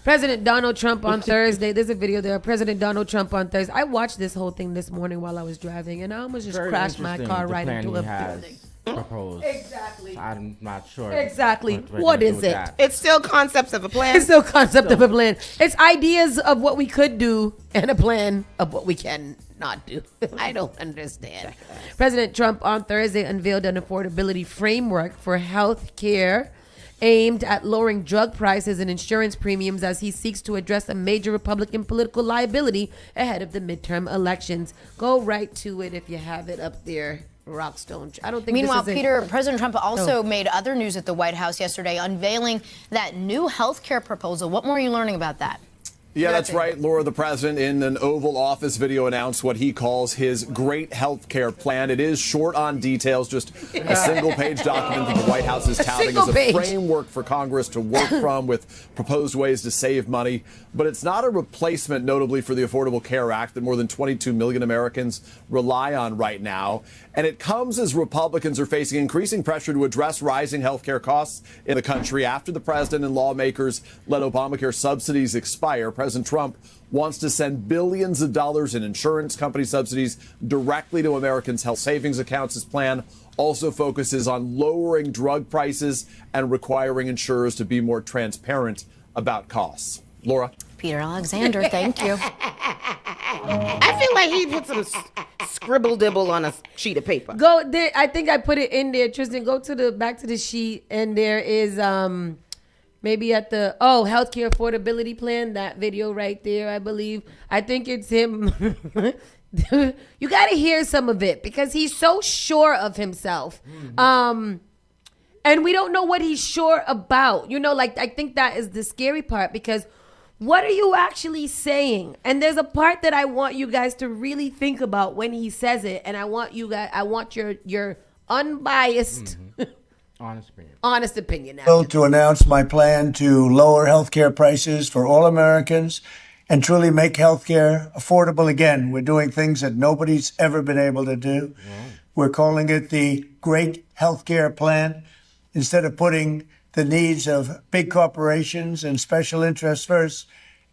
President Donald Trump on Thursday. There's a video there. President Donald Trump on Thursday. I watched this whole thing this morning while I was driving, and I almost just crashed my car right into a building. Proposed. Exactly. I'm not sure. Exactly. What is it? It's still concepts of a plan. It's still concept of a plan. It's ideas of what we could do and a plan of what we can not do. I don't understand. President Trump on Thursday unveiled an affordability framework for health care aimed at lowering drug prices and insurance premiums as he seeks to address a major Republican political liability ahead of the midterm elections. Go right to it if you have it up there. Rockstone. I don't think. Meanwhile, this is Peter, President Trump also made other news at the White House yesterday, unveiling that new health care proposal. What more are you learning about that? Yeah, that's right, Laura. The president in an Oval Office video announced what he calls his great health care plan. It is short on details, just a single-page document that the White House is touting as a framework for Congress to work from with proposed ways to save money. But it's not a replacement, notably, for the Affordable Care Act that more than 22 million Americans rely on right now. And it comes as Republicans are facing increasing pressure to address rising health care costs in the country after the president and lawmakers let Obamacare subsidies expire. President Trump wants to send billions of dollars in insurance company subsidies directly to Americans' health savings accounts. His plan also focuses on lowering drug prices and requiring insurers to be more transparent about costs. Laura? Peter Alexander, thank you. I feel like he put some scribble dibble on a sheet of paper. Go there. I think I put it in there. Tristan, go to the back to the sheet, and there is maybe at the healthcare affordability plan, that video right there, I believe. I think it's him. You got to hear some of it because he's so sure of himself. And we don't know what he's sure about. You know, like, I think that is the scary part because what are you actually saying? And there's a part that I want you guys to really think about when he says it. And I want you guys, I want your unbiased, honest opinion. To announce my plan to lower healthcare prices for all Americans and truly make healthcare affordable again. We're doing things that nobody's ever been able to do. We're calling it the Great Healthcare Plan. Instead of putting the needs of big corporations and special interests first,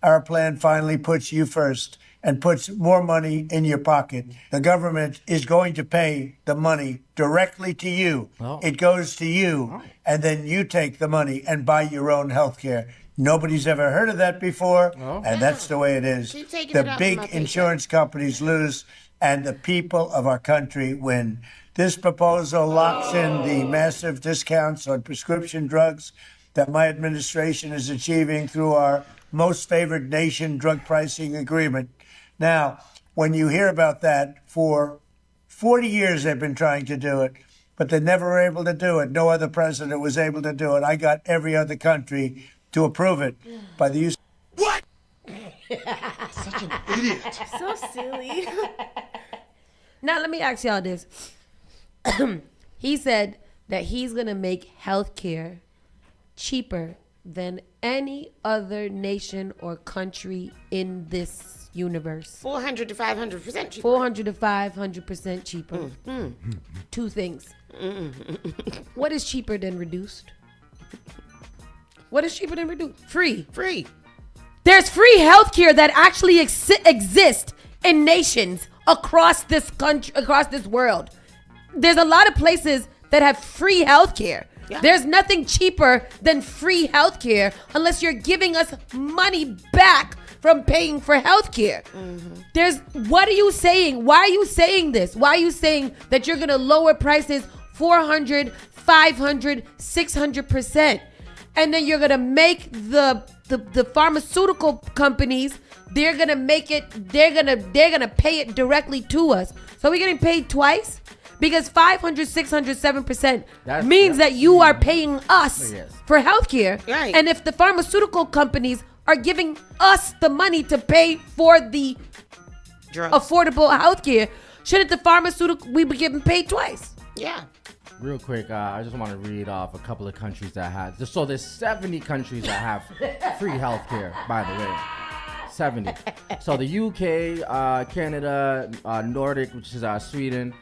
our plan finally puts you first and puts more money in your pocket. The government is going to pay the money directly to you. It goes to you, and then you take the money and buy your own health care. Nobody's ever heard of that before, and that's the way it is. The big insurance companies lose, and the people of our country win. This proposal locks in the massive discounts on prescription drugs that my administration is achieving through our most favored nation drug pricing agreement. Now, when you hear about that, for 40 years they've been trying to do it, but they never were able to do it. No other president was able to do it. I got every other country to approve it by the use. What? Such an idiot. So silly. Now, let me ask y'all this. He said that he's going to make healthcare cheaper than any other nation or country in this universe. 400 to 500% cheaper. 400 to 500% cheaper. Two things. What is cheaper than reduced? What is cheaper than reduced? Free. There's free healthcare that actually exists in nations across this country, across this world. There's a lot of places that have free healthcare. Yeah. There's nothing cheaper than free healthcare unless you're giving us money back from paying for healthcare. What are you saying? Why are you saying this? Why are you saying that you're going to lower prices 400, 500, 600%? And then you're going to make the pharmaceutical companies, they're going to make it, they're going to pay it directly to us. So we're getting paid twice? Because 500, 600, 7% means that you are paying us for healthcare. Right. And if the pharmaceutical companies are giving us the money to pay for the affordable healthcare, shouldn't the pharmaceutical, we be getting paid twice? Yeah. Real quick, I just want to read off a couple of countries that have. So there's 70 countries that have free healthcare, by the way. 70. So the UK, Canada, Nordic, which is Sweden,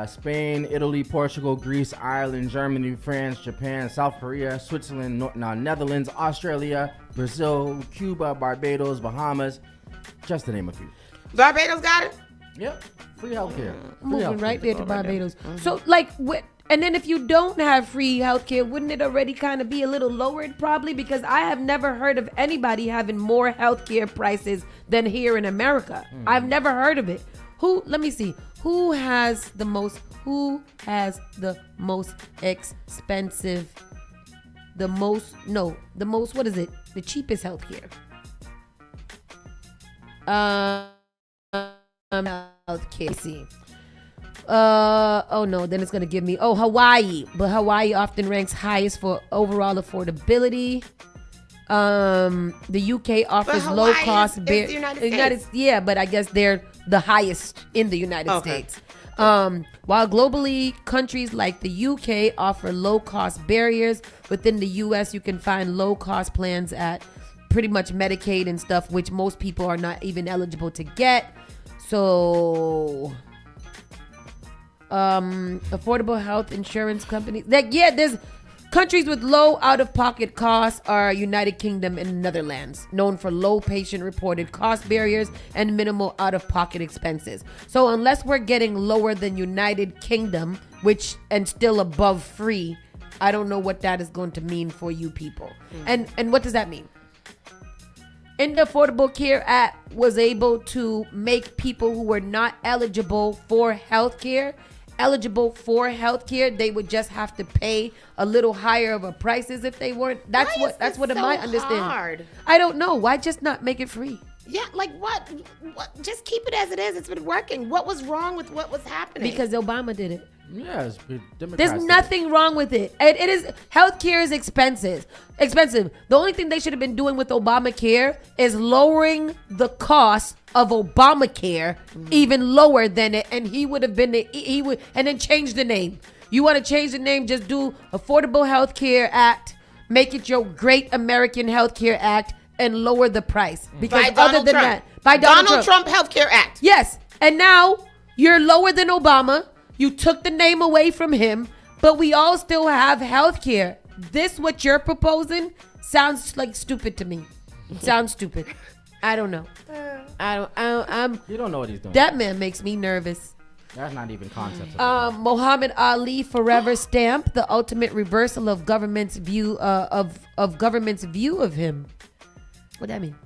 Spain, Italy, Portugal, Greece, Ireland, Germany, France, Japan, South Korea, Switzerland, Netherlands, Australia, Brazil, Cuba, Barbados, Bahamas, just to name a few. Barbados got it? Yep. Free healthcare. Moving right there to Barbados. So, like, and then if you don't have free healthcare, wouldn't it already kind of be a little lowered probably? Because I have never heard of anybody having more healthcare prices than here in America. I've never heard of it. Let me see. Who has the most expensive the most, what is it? The cheapest healthcare. Healthcare. See. Oh no, then it's gonna give me Hawaii, but Hawaii often ranks highest for overall affordability. The UK offers low cost United States. Yeah, but I guess they're the highest in the United States. While globally, countries like the UK offer low cost barriers, within the US you can find low cost plans at pretty much Medicaid and stuff, which most people are not even eligible to get. So affordable health insurance companies. There's countries with low out-of-pocket costs are United Kingdom and Netherlands, known for low patient-reported cost barriers and minimal out-of-pocket expenses. So unless we're getting lower than United Kingdom, and still above free, I don't know what that is going to mean for you people. And what does that mean? And the Affordable Care Act was able to make people who were not eligible for health care. They would just have to pay a little higher of a prices if they weren't. That's what I understand. Hard? I don't know. Why just not make it free? Yeah, like what? Just keep it as it is. It's been working. What was wrong with what was happening? Because Obama did it. Yeah, there's nothing wrong with it. It is healthcare is expensive. The only thing they should have been doing with Obamacare is lowering the cost of Obamacare even lower than it, and he would have been and then change the name. You want to change the name? Just do Affordable Health Care Act, make it your Great American Health Care Act, and lower the price. Because by Donald Trump Health Care Act. Yes, and now you're lower than Obama. You took the name away from him, but we all still have health care. This, what you're proposing, sounds like stupid to me. It sounds stupid. I don't know. You don't know what he's doing. That man makes me nervous. That's not even concepts. Muhammad Ali forever stamp, the ultimate reversal of government's view of government's view of him. What that mean?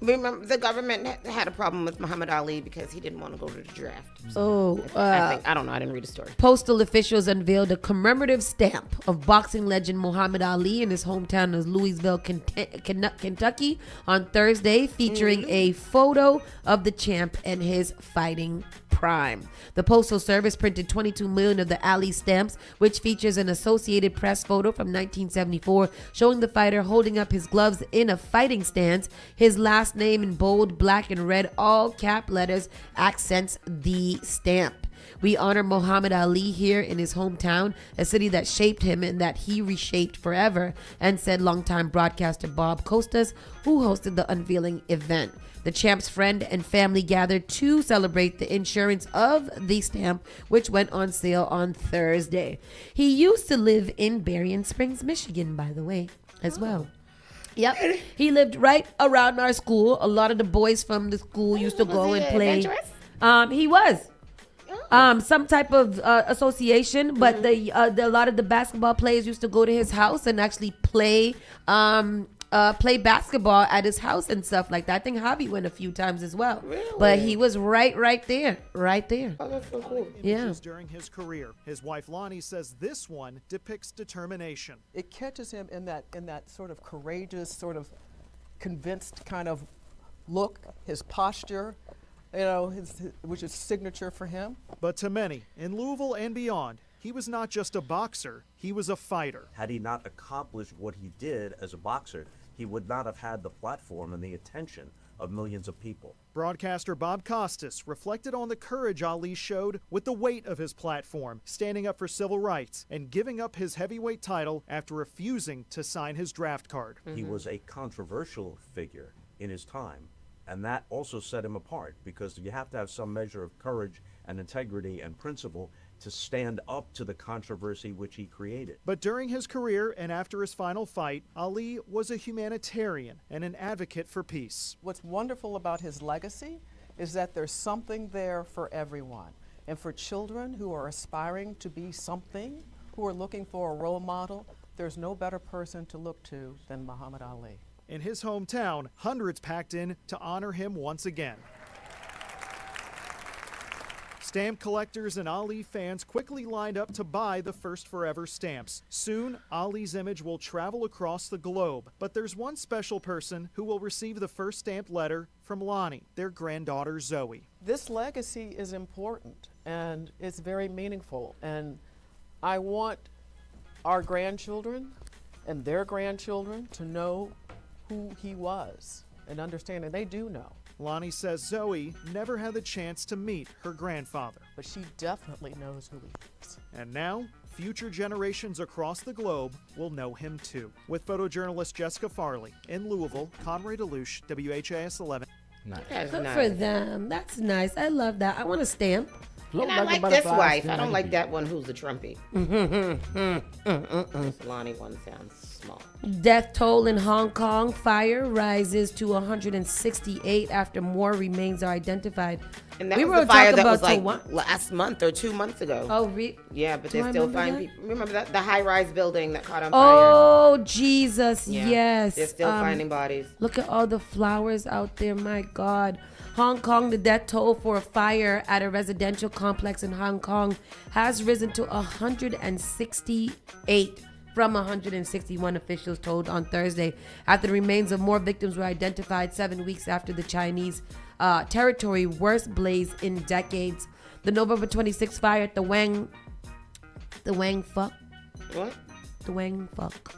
Remember, the government had a problem with Muhammad Ali because he didn't want to go to the draft. I don't know. I didn't read the story. Postal officials unveiled a commemorative stamp of boxing legend Muhammad Ali in his hometown of Louisville, Kentucky on Thursday, featuring a photo of the champ and his fighting prime. The Postal Service printed 22 million of the Ali stamps, which features an Associated Press photo from 1974 showing the fighter holding up his gloves in a fighting stance. His last name in bold, black, and red all cap letters accents the stamp. We honor Muhammad Ali here in his hometown, a city that shaped him and that he reshaped forever, and said longtime broadcaster Bob Costas, who hosted the unveiling event. The champ's friend and family gathered to celebrate the insurance of the stamp, which went on sale on Thursday. He used to live in Berrien Springs, Michigan, by the way, as well. Yep. He lived right around our school. A lot of the boys from the school used to go and play. He was. Some type of association, but a lot of the basketball players used to go to his house and actually play basketball at his house and stuff like that. I think Javi went a few times as well. Really? But he was right there. Oh, that's so cool. Yeah. During his career, his wife Lonnie says this one depicts determination. It catches him in that sort of courageous, sort of convinced kind of look, his posture, which is signature for him. But to many in Louisville and beyond, he was not just a boxer, he was a fighter. Had he not accomplished what he did as a boxer, he would not have had the platform and the attention of millions of people. Broadcaster Bob Costas reflected on the courage Ali showed with the weight of his platform, standing up for civil rights and giving up his heavyweight title after refusing to sign his draft card. He was a controversial figure in his time, and that also set him apart because you have to have some measure of courage and integrity and principle to stand up to the controversy which he created. But during his career and after his final fight, Ali was a humanitarian and an advocate for peace. What's wonderful about his legacy is that there's something there for everyone. And for children who are aspiring to be something, who are looking for a role model, there's no better person to look to than Muhammad Ali. In his hometown, hundreds packed in to honor him once again. Stamp collectors and Ali fans quickly lined up to buy the first forever stamps. Soon, Ali's image will travel across the globe. But there's one special person who will receive the first stamped letter from Lonnie, their granddaughter Zoe. This legacy is important and it's very meaningful. And I want our grandchildren and their grandchildren to know who he was and understand, and they do know. Lonnie says Zoe never had the chance to meet her grandfather. But she definitely knows who he is. And now, future generations across the globe will know him too. With photojournalist Jessica Farley in Louisville, Conrad DeLuche, WHAS 11. Nice. Good for them. That's nice. I love that. I want a stamp. And I like this wife. I don't like that one who's the Trumpy. This Lonnie one sounds small. Death toll in Hong Kong. Fire rises to 168 after more remains are identified. And that was the fire that was like last month or 2 months ago. Oh, yeah, but they still find people. Remember that the high-rise building that caught on fire? Oh, Jesus, Yeah, yes. they're still finding bodies. Look at all the flowers out there, my God. Hong Kong, the death toll for a fire at a residential complex in Hong Kong has risen to 168 from 161, officials told on Thursday, after the remains of more victims were identified 7 weeks after the Chinese territory worst blaze in decades. The November 26th fire at the Wang Fuck. What? The Wang Fuck.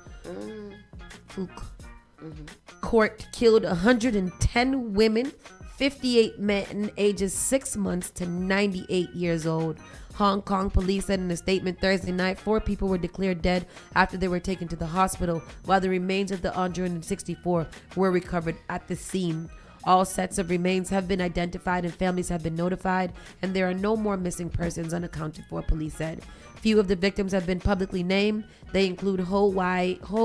Fuck. Court killed 110 women, 58 men ages 6 months to 98 years old. Hong Kong police said in a statement Thursday night 4 people were declared dead after they were taken to the hospital, while the remains of the 164 were recovered at the scene. All sets of remains have been identified and families have been notified, and there are no more missing persons unaccounted for, police said. Few of the victims have been publicly named. They include Ho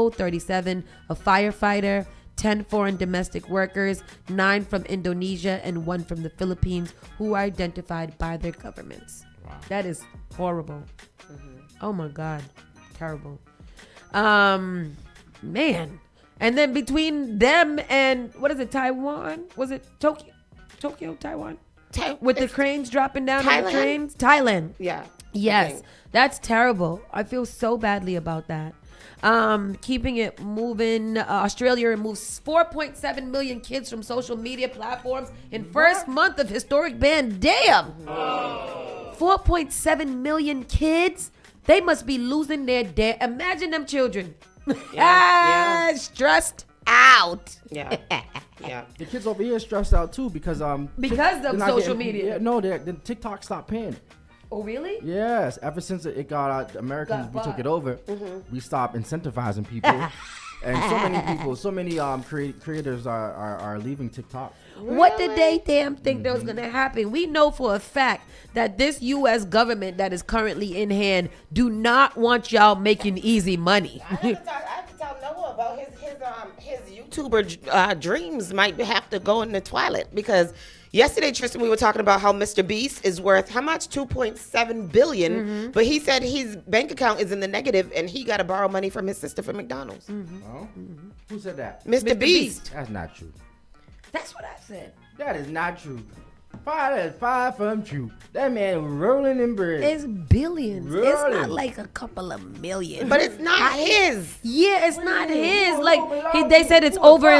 37, a firefighter, 10 foreign domestic workers, 9 from Indonesia, and 1 from the Philippines, who are identified by their governments. Wow. That is horrible. Oh my God. Terrible. Man. And then between them and, what is it, Taiwan? Was it Tokyo, Taiwan? With the cranes dropping down on the trains? Thailand. Yeah. Yes. That's terrible. I feel so badly about that. Keeping it moving, Australia removes 4.7 million kids from social media platforms in first month of historic ban. Damn! 4.7 million kids? They must be losing their imagine them children. Stressed out. Yeah. Yeah. The kids over here stressed out too because of social media. Yeah, no, the TikTok stopped paying. Oh, really? Yes. Ever since it got out, Americans, we took it over. We stopped incentivizing people. And so many creators are leaving TikTok. Really? What did they damn think that was going to happen? We know for a fact that this U.S. government that is currently in hand do not want y'all making easy money. I have to tell Noah about his YouTuber dreams might have to go in the toilet, because yesterday, Tristan, we were talking about how Mr. Beast is worth how much? $2.7 billion. But he said his bank account is in the negative and he got to borrow money from his sister from McDonald's. Oh? Who said that? Mr. Beast. That's not true. That's what I said. That is not true. Far from true. That man rolling in bread. It's billions. It's not like a couple of million. But it's not his. Yeah, it's not his. Like they said, it's over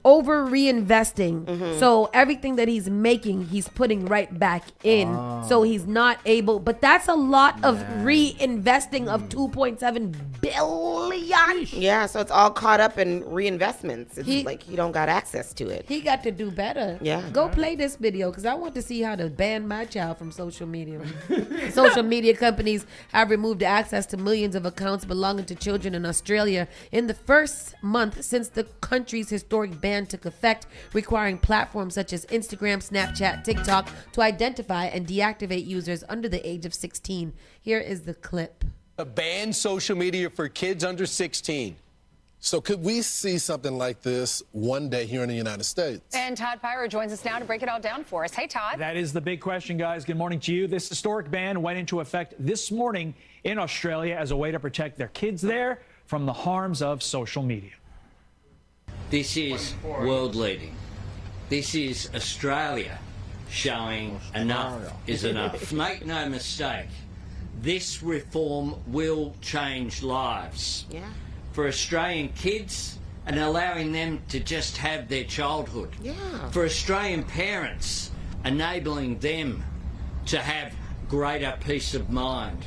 reinvesting. So everything that he's making, he's putting right back in. So he's not able. But that's a lot of reinvesting of 2.7 billion. Yeah, so it's all caught up in reinvestments. It's like he don't got access to it. He got to do better. Yeah. Go play this video because I want to see how to ban my child from social media. Social media companies have removed access to millions of accounts belonging to children in Australia in the first month since the country's historic ban took effect, requiring platforms such as Instagram, Snapchat, TikTok to identify and deactivate users under the age of 16. Here is the clip. Ban social media for kids under 16. So could we see something like this one day here in the United States? And Todd Pyra joins us now to break it all down for us. Hey, Todd. That is the big question, guys. Good morning to you. This historic ban went into effect this morning in Australia as a way to protect their kids there from the harms of social media. This is world leading. This is Australia showing enough is enough. Make no mistake, this reform will change lives for Australian kids and allowing them to just have their childhood. For Australian parents, enabling them to have greater peace of mind.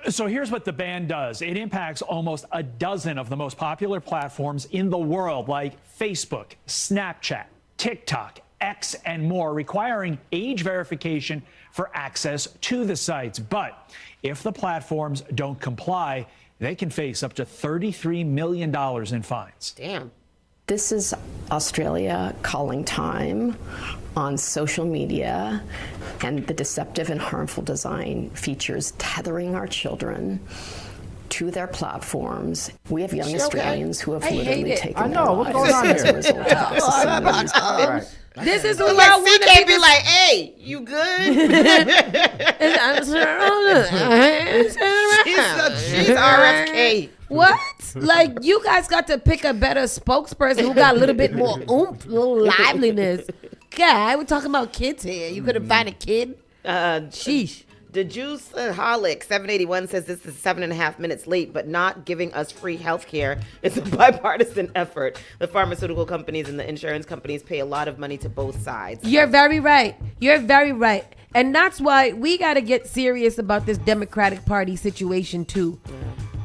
So here's what the ban does. It impacts almost a dozen of the most popular platforms in the world, like Facebook, Snapchat, TikTok, X, and more, requiring age verification for access to the sites. But if the platforms don't comply, they can face up to $33 million in fines. Damn. This is Australia calling time on social media and the deceptive and harmful design features tethering our children to their platforms. We have young Australians who have literally taken their lives as a result of access. This is so what like I want CK to be like, hey, you good? She's RFK. What? Like, you guys got to pick a better spokesperson who got a little bit more oomph, a little liveliness. God, we're talking about kids here. You couldn't find a kid? Sheesh. The Juice-holic 781 says this is 7.5 minutes late, but not giving us free health care. It's a bipartisan effort. The pharmaceutical companies and the insurance companies pay a lot of money to both sides. You're very right. You're very right. And that's why we got to get serious about this Democratic Party situation, too.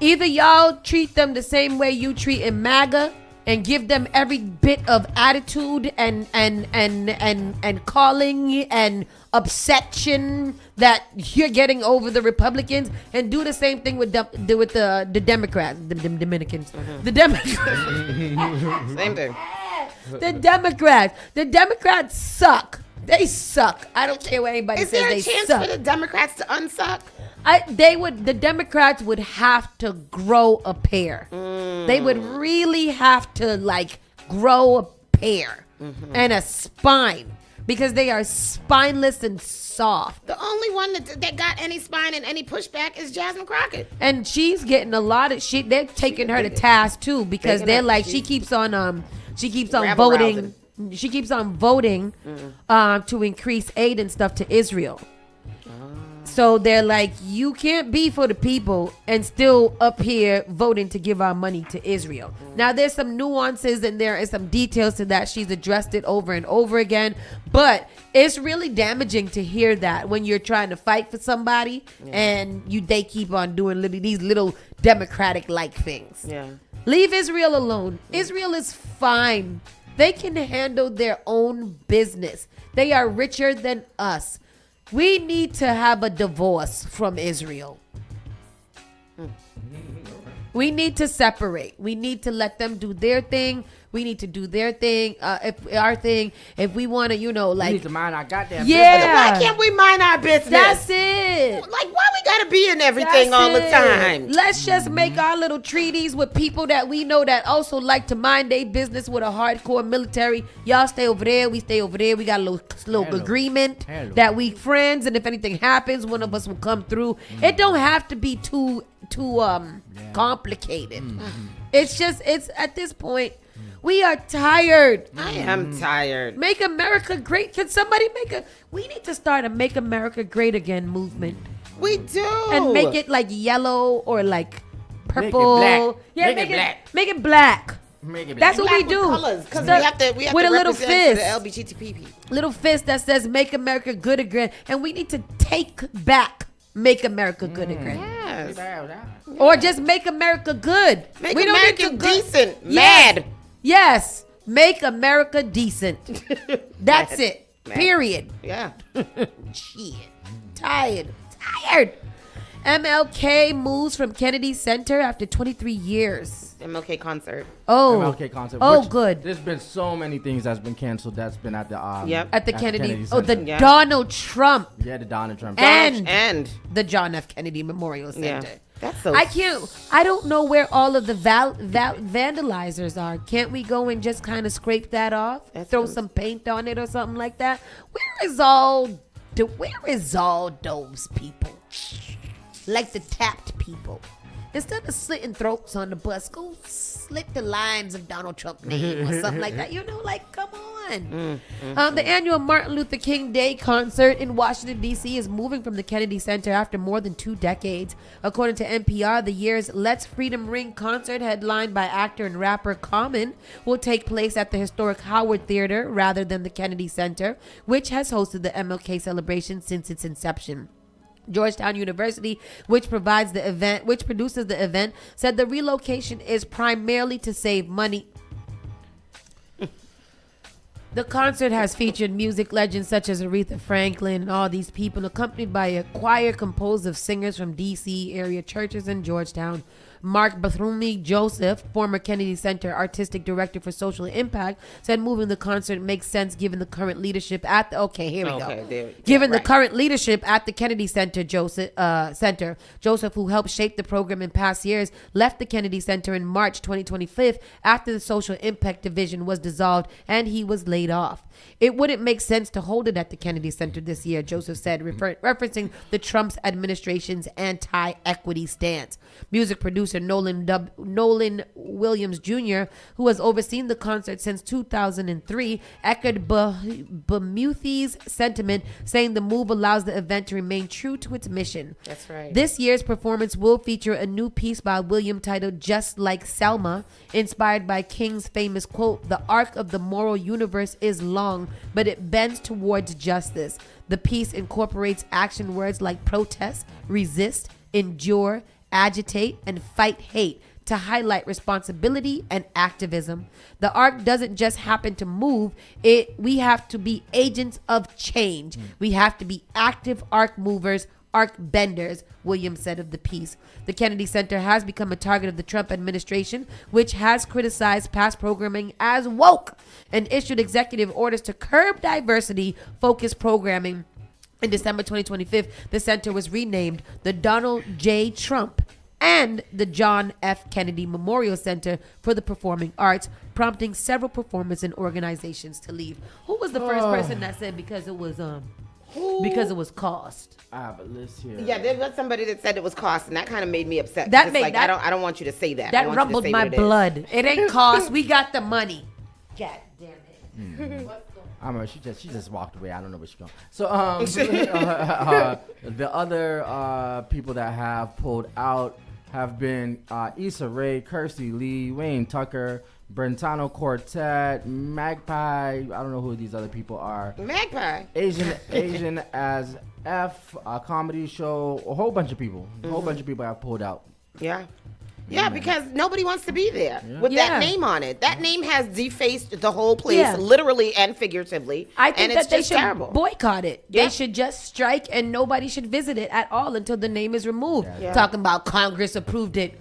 Either y'all treat them the same way you treat in MAGA and give them every bit of attitude and calling and obsession that you're getting over the Republicans, and do the same thing with the Democrats, the Dominicans, the Democrats. Same thing. The Democrats suck. They suck. I don't care what anybody says. They suck. Is there a chance for the Democrats to unsuck? The Democrats would have to grow a pair. They would really have to grow a pair and a spine, because they are spineless and soft. The only one that got any spine and any pushback is Jasmine Crockett. And she's getting a lot of shit. They're taking her to task too, because they're like, she keeps on voting. She keeps on voting to increase aid and stuff to Israel. So they're like, you can't be for the people and still up here voting to give our money to Israel. Now, there's some nuances and there is some details to that. She's addressed it over and over again. But it's really damaging to hear that when you're trying to fight for somebody and they keep on doing these little democratic-like things. Yeah. Leave Israel alone. Israel is fine. They can handle their own business. They are richer than us. We need to have a divorce from Israel. We need to separate. We need to let them do their thing. We need to do their thing. If we want to, we need to mind our goddamn business. Why can't we mind our business? That's it. Like, why we gotta be in everything all the time? Let's just make our little treaties with people that we know that also like to mind their business with a hardcore military. Y'all stay over there. We stay over there. We got a little agreement that we friends, and if anything happens, one of us will come through. It don't have to be too complicated. It's at this point. We are tired. I am tired. Make America great. Can somebody we need to start a Make America Great Again movement. We do. And make it like yellow or like purple. Make it black. Yeah, Make it black. Make it black. Make it black. That's what we do. Because we have to with a little fist. The LGBTQ. Little fist that says Make America Good Again. And we need to take back Make America Good Again. Yes. Or just Make America Good. Make we America don't need to decent. Yes. Mad. Yes. Make America decent. That's it. Mad. Period. Yeah. Shit. Tired. MLK moves from Kennedy Center after 23 years. MLK concert. MLK concert. Oh, good. There's been so many things that's been canceled. That's been at the at the Kennedy. Center. Donald Trump. Yeah, the Donald Trump. And the John F. Kennedy Memorial Center. Yeah. That's so. I don't know where all of the vandalizers are. Can't we go and just kind of scrape that off? Throw some paint on it or something like that? Where is all those people? Like the tapped people. Instead of slitting throats on the bus, go slit the lines of Donald Trump's name or something like that. Come on. fun. The annual Martin Luther King Day concert in Washington, D.C. is moving from the Kennedy Center after more than 2 decades. According to NPR, the year's Let's Freedom Ring concert, headlined by actor and rapper Common, will take place at the historic Howard Theater rather than the Kennedy Center, which has hosted the MLK celebration since its inception. Georgetown University, which produces the event, said the relocation is primarily to save money. The concert has featured music legends such as Aretha Franklin and all these people, accompanied by a choir composed of singers from D.C. area churches and Georgetown. Mark Bartholomew Joseph, former Kennedy Center Artistic Director for Social Impact, said moving the concert makes sense given the current leadership at the... Okay, here we go. Given the current leadership at the Kennedy Center, Joseph, who helped shape the program in past years, left the Kennedy Center in March 2025 after the Social Impact Division was dissolved and he was laid off. It wouldn't make sense to hold it at the Kennedy Center this year, Joseph said, referencing the Trump administration's anti-equity stance. Music producer Nolan Williams Jr., who has overseen the concert since 2003, echoed Bamuthi's sentiment, saying the move allows the event to remain true to its mission. That's right. This year's performance will feature a new piece by William titled Just Like Selma, inspired by King's famous quote, "The arc of the moral universe is long, but it bends towards justice." The piece incorporates action words like protest, resist, endure, agitate, and fight hate to highlight responsibility and activism. The arc doesn't just happen to move. We have to be agents of change. We have to be active arc movers, arc benders, Williams said of the piece. The Kennedy Center has become a target of the Trump administration, which has criticized past programming as woke and issued executive orders to curb diversity-focused programming. In December 2025, the center was renamed the Donald J. Trump and the John F. Kennedy Memorial Center for the Performing Arts, prompting several performers and organizations to leave. Who was the first person that said because it was cost? But let's hear. Yeah, there was somebody that said it was cost, and that kind of made me upset. That It's made like, that, I don't want you to say that. I That want you to rumbled say my what it is. blood. It ain't cost. We got the money. God damn it. I don't know. She just walked away. I don't know where she's going. So the other people that have pulled out have been Issa Rae, Kirstie Lee, Wayne Tucker, Brentano Quartet, Magpie. I don't know who these other people are. Magpie. Asian as F, a comedy show. A whole bunch of people. A whole bunch of people have pulled out. Yeah. Yeah, because nobody wants to be there with that name on it. That name has defaced the whole place, literally and figuratively. I think and it's that they just should terrible. boycott it. Yeah. They should just strike and nobody should visit it at all until the name is removed. Yeah. Talking about Congress approved it.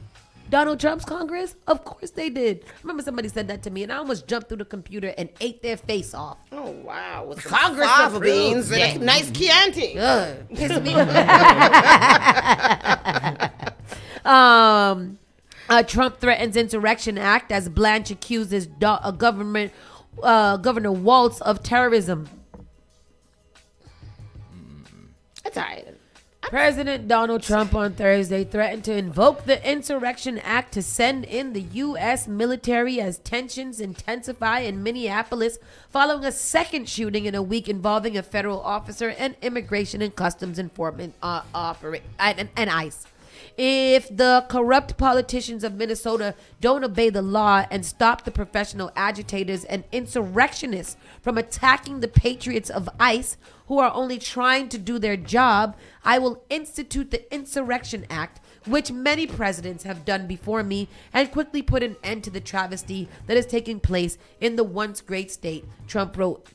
Donald Trump's Congress? Of course they did. I remember somebody said that to me and I almost jumped through the computer and ate their face off. Oh, wow. With some Congress fava approved beans and it. a nice Chianti. Piss me Trump threatens insurrection act as Blanche accuses Governor Walz of terrorism. That's all right. President Donald Trump on Thursday threatened to invoke the Insurrection Act to send in the U.S. military as tensions intensify in Minneapolis following a second shooting in a week involving a federal officer and immigration and customs informant and ICE. If the corrupt politicians of Minnesota don't obey the law and stop the professional agitators and insurrectionists from attacking the patriots of ICE who are only trying to do their job, I will institute the Insurrection Act, which many presidents have done before me, and quickly put an end to the travesty that is taking place in the once great state, Trump wrote.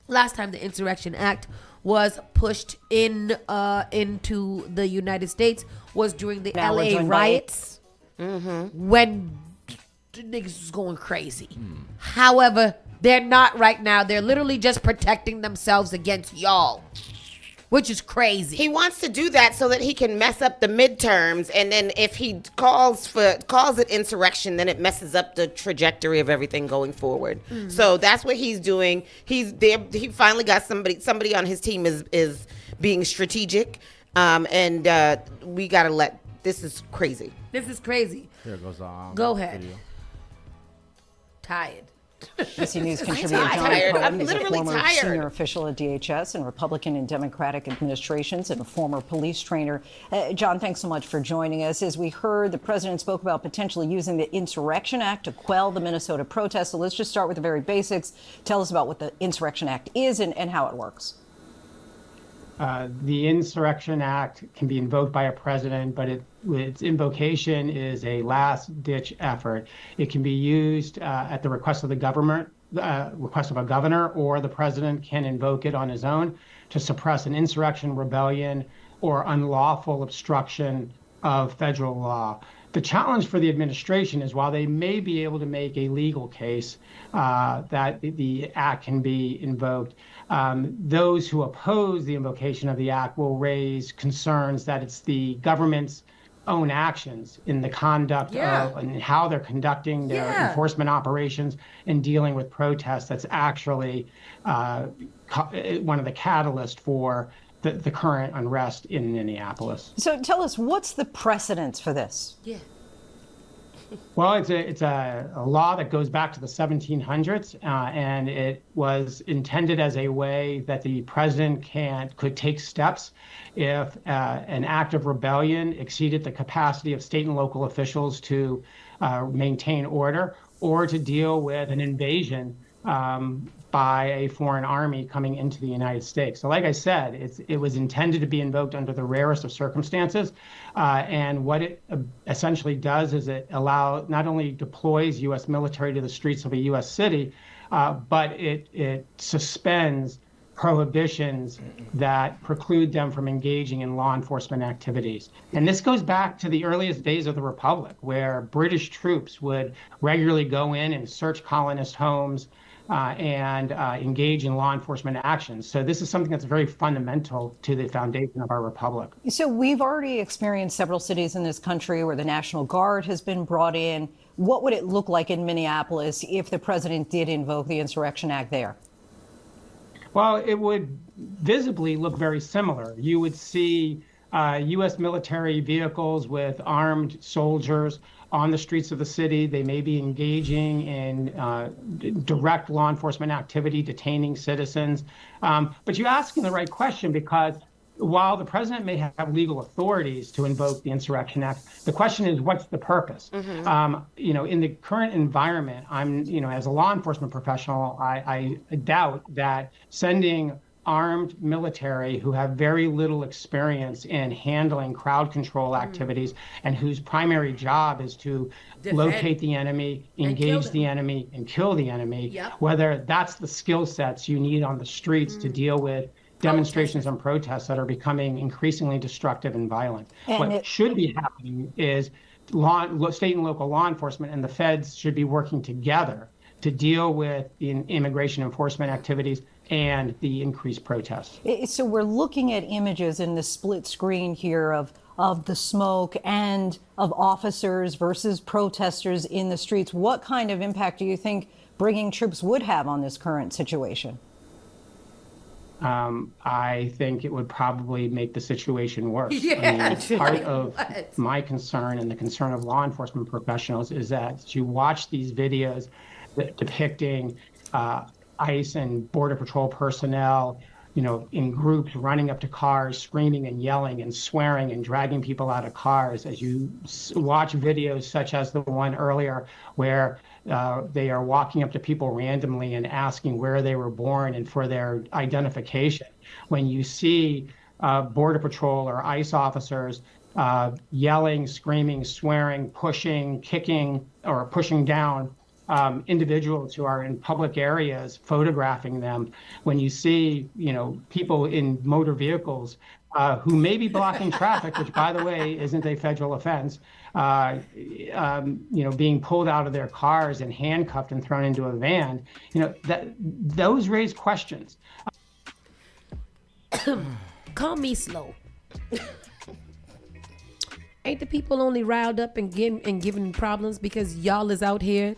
Last time the Insurrection Act was pushed into the United States was during the LA riots when niggas was going crazy. However, they're not right now. They're literally just protecting themselves against y'all, which is crazy. He wants to do that so that he can mess up the midterms, and then if he calls it insurrection, then it messes up the trajectory of everything going forward. So that's what he's doing. He's there. He finally got somebody on his team is being strategic, and we gotta let. This is crazy. This is crazy. Here goes on. Go ahead. Tired. ABC News I'm contributor John tired. Cohen I'm is a literally former tired. senior official at DHS and Republican and Democratic administrations and a former police trainer. John, thanks so much for joining us. As we heard, the president spoke about potentially using the Insurrection Act to quell the Minnesota protests. So let's just start with the very basics. Tell us about what the Insurrection Act is and how it works. The Insurrection Act can be invoked by a president, but its invocation is a last-ditch effort. It can be used at the request of the government, request of a governor, or the president can invoke it on his own to suppress an insurrection, rebellion, or unlawful obstruction of federal law. The challenge for the administration is while they may be able to make a legal case that the act can be invoked, those who oppose the invocation of the act will raise concerns that it's the government's own actions in the conduct of and how they're conducting their enforcement operations and dealing with protests that's actually one of the catalysts for the current unrest in Minneapolis. So tell us, what's the precedence for this? Yeah. Well, it's a law that goes back to the 1700s, and it was intended as a way that the president could take steps if an act of rebellion exceeded the capacity of state and local officials to maintain order or to deal with an invasion by a foreign army coming into the United States. So like I said, it was intended to be invoked under the rarest of circumstances. And what it essentially does is it not only deploys U.S. military to the streets of a U.S. city, but it suspends prohibitions that preclude them from engaging in law enforcement activities. And this goes back to the earliest days of the Republic, where British troops would regularly go in and search colonist homes and engage in law enforcement actions. So this is something that's very fundamental to the foundation of our republic. So we've already experienced several cities in this country where the National Guard has been brought in. What would it look like in Minneapolis if the president did invoke the Insurrection Act there? Well, it would visibly look very similar. You would see U.S. military vehicles with armed soldiers on the streets of the city. They may be engaging in direct law enforcement activity, detaining citizens. But you're asking the right question, because while the president may have legal authorities to invoke the Insurrection Act, the question is, what's the purpose? In the current environment, as a law enforcement professional, I doubt that sending armed military who have very little experience in handling crowd control activities and whose primary job is to locate the enemy, engage the enemy, and kill the enemy, whether that's the skill sets you need on the streets to deal with demonstrations and protests that are becoming increasingly destructive and violent. What should be happening is state and local law enforcement and the feds should be working together to deal with the immigration enforcement activities and the increased protests. So we're looking at images in the split screen here of the smoke and of officers versus protesters in the streets. What kind of impact do you think bringing troops would have on this current situation? I think it would probably make the situation worse. Part of my concern and the concern of law enforcement professionals is that you watch these videos depicting ICE and Border Patrol personnel, in groups running up to cars, screaming and yelling and swearing and dragging people out of cars. As you watch videos such as the one earlier where they are walking up to people randomly and asking where they were born and for their identification. When you see Border Patrol or ICE officers yelling, screaming, swearing, pushing, kicking, or pushing down individuals who are in public areas, photographing them, when you see, people in motor vehicles who may be blocking traffic, which, by the way, isn't a federal offense, being pulled out of their cars and handcuffed and thrown into a van, those raise questions. Call me slow. Ain't the people only riled up and giving problems because y'all is out here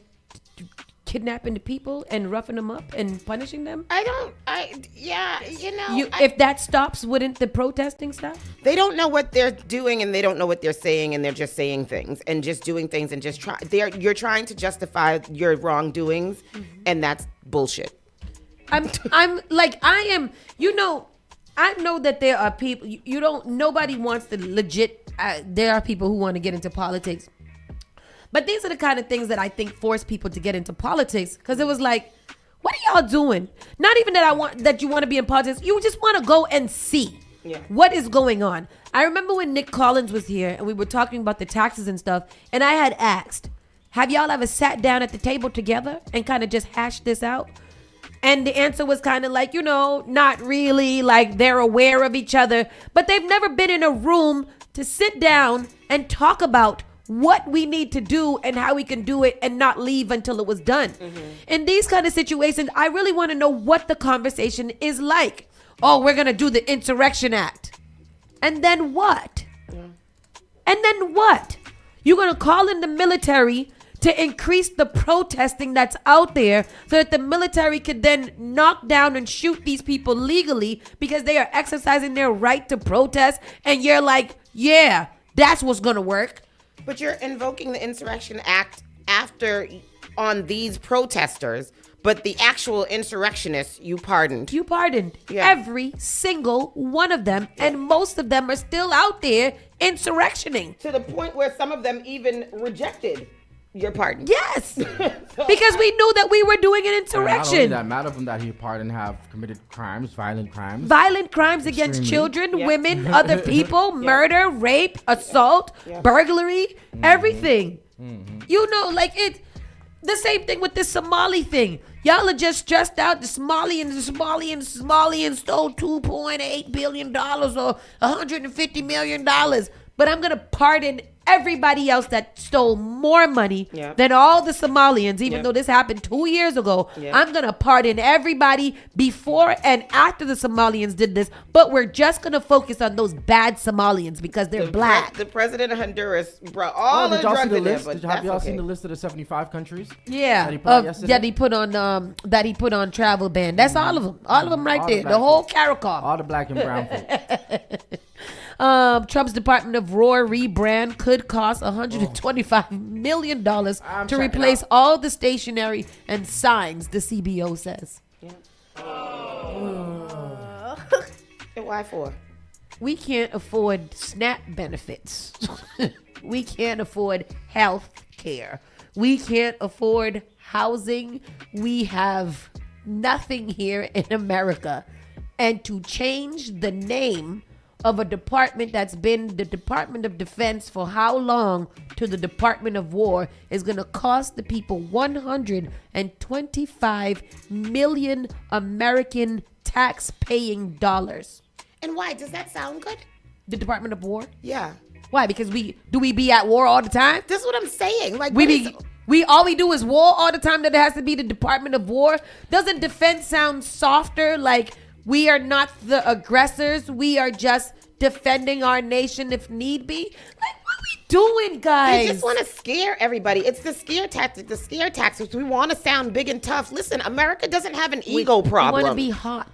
kidnapping the people and roughing them up and punishing them? I If that stops, wouldn't the protesting stop? They don't know what they're doing, and they don't know what they're saying, and they're just saying things and just doing things and just try. You're trying to justify your wrongdoings, and that's bullshit. I'm like, I am. I know that there are people. Nobody wants to legit. There are people who want to get into politics, but these are the kind of things that I think force people to get into politics, because it was like, what are y'all doing? Not even that you want to be in politics. You just want to go and see what is going on. I remember when Nick Collins was here and we were talking about the taxes and stuff, and I had asked, have y'all ever sat down at the table together and kind of just hashed this out? And the answer was kind of like, not really, like they're aware of each other, but they've never been in a room to sit down and talk about what we need to do and how we can do it and not leave until it was done. In these kind of situations, I really want to know what the conversation is like. Oh, we're going to do the Insurrection Act. And then what? And then what? You're going to call in the military to increase the protesting that's out there so that the military could then knock down and shoot these people legally because they are exercising their right to protest. And you're like, yeah, that's what's going to work. But you're invoking the Insurrection Act on these protesters, but the actual insurrectionists you pardoned. You pardoned every single one of them, and most of them are still out there insurrectioning. To the point where some of them even rejected your pardon. Yes, because we knew that we were doing an insurrection. Not only that, many of them that he pardoned have committed crimes, violent crimes. Violent crimes against children, women, other people, murder, rape, assault, burglary, everything. The same thing with this Somali thing. Y'all are just stressed out. The Somalians stole $2.8 billion or $150 million. But I'm going to pardon everybody else that stole more money than all the Somalians, even though this happened 2 years ago. I'm going to pardon everybody before and after the Somalians did this, but we're just going to focus on those bad Somalians because they're black. The president of Honduras brought all the drugs in there, but have y'all seen the list of the 75 countries? Yeah, that he put on travel ban. That's all of them. All of them right there. The whole Caracol. All the black and brown folks. Trump's Department of War rebrand could cost $125 million to replace all the stationery and signs, the CBO says. And why for? We can't afford SNAP benefits. We can't afford health care. We can't afford housing. We have nothing here in America. And to change the name of a department that's been the Department of Defense for how long to the Department of War is going to cost the people $125 million American tax-paying dollars. And why? Does that sound good? The Department of War? Yeah. Why? Because we be at war all the time? That's what I'm saying. Like all we do is war all the time, that it has to be the Department of War? Doesn't defense sound softer? Like, we are not the aggressors. We are just defending our nation if need be. Like, what are we doing, guys? They just want to scare everybody. It's the scare tactic. The scare tactics. We want to sound big and tough. Listen, America doesn't have an ego problem. We want to be hot.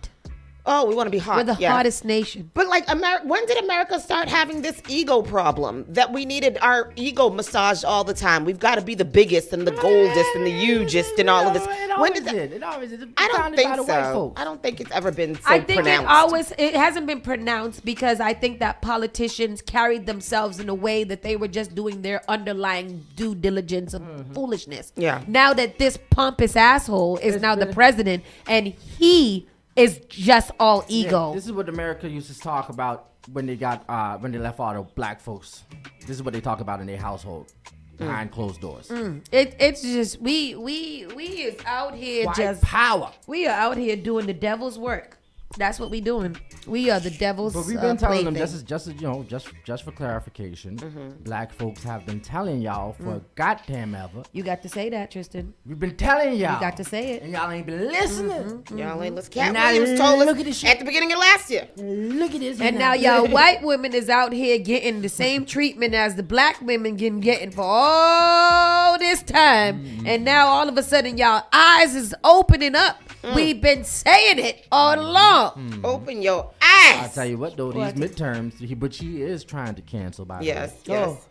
Oh, we want to be hot. We're the hottest nation. But like, when did America start having this ego problem that we needed our ego massaged all the time? We've got to be the biggest and the goldest and the hugest and all of this. When did it always did. I don't think so. I don't think it's ever been so I think pronounced. it hasn't been pronounced because I think that politicians carried themselves in a way that they were just doing their underlying due diligence of foolishness. Yeah. Now that this pompous asshole is now the president and he is just all ego. Yeah, this is what America used to talk about when they left all the black folks. This is what they talk about in their household behind closed doors. It's just we is out here White power. We are out here doing the devil's work. That's what we doing. We are the devil's But we've been telling them, plaything. just for clarification, black folks have been telling y'all for goddamn ever. You got to say that, Tristan. We've been telling y'all. You got to say it. And y'all ain't been listening. Y'all ain't listening. Cat Williams told us at the beginning of last year. Look at this. And now y'all white women is out here getting the same treatment as the black women getting for all this time. And now all of a sudden y'all eyes is opening up. We've been saying it all along. Open your eyes. I'll tell you what, though, these midterms, but she is trying to cancel, by the way. Yes,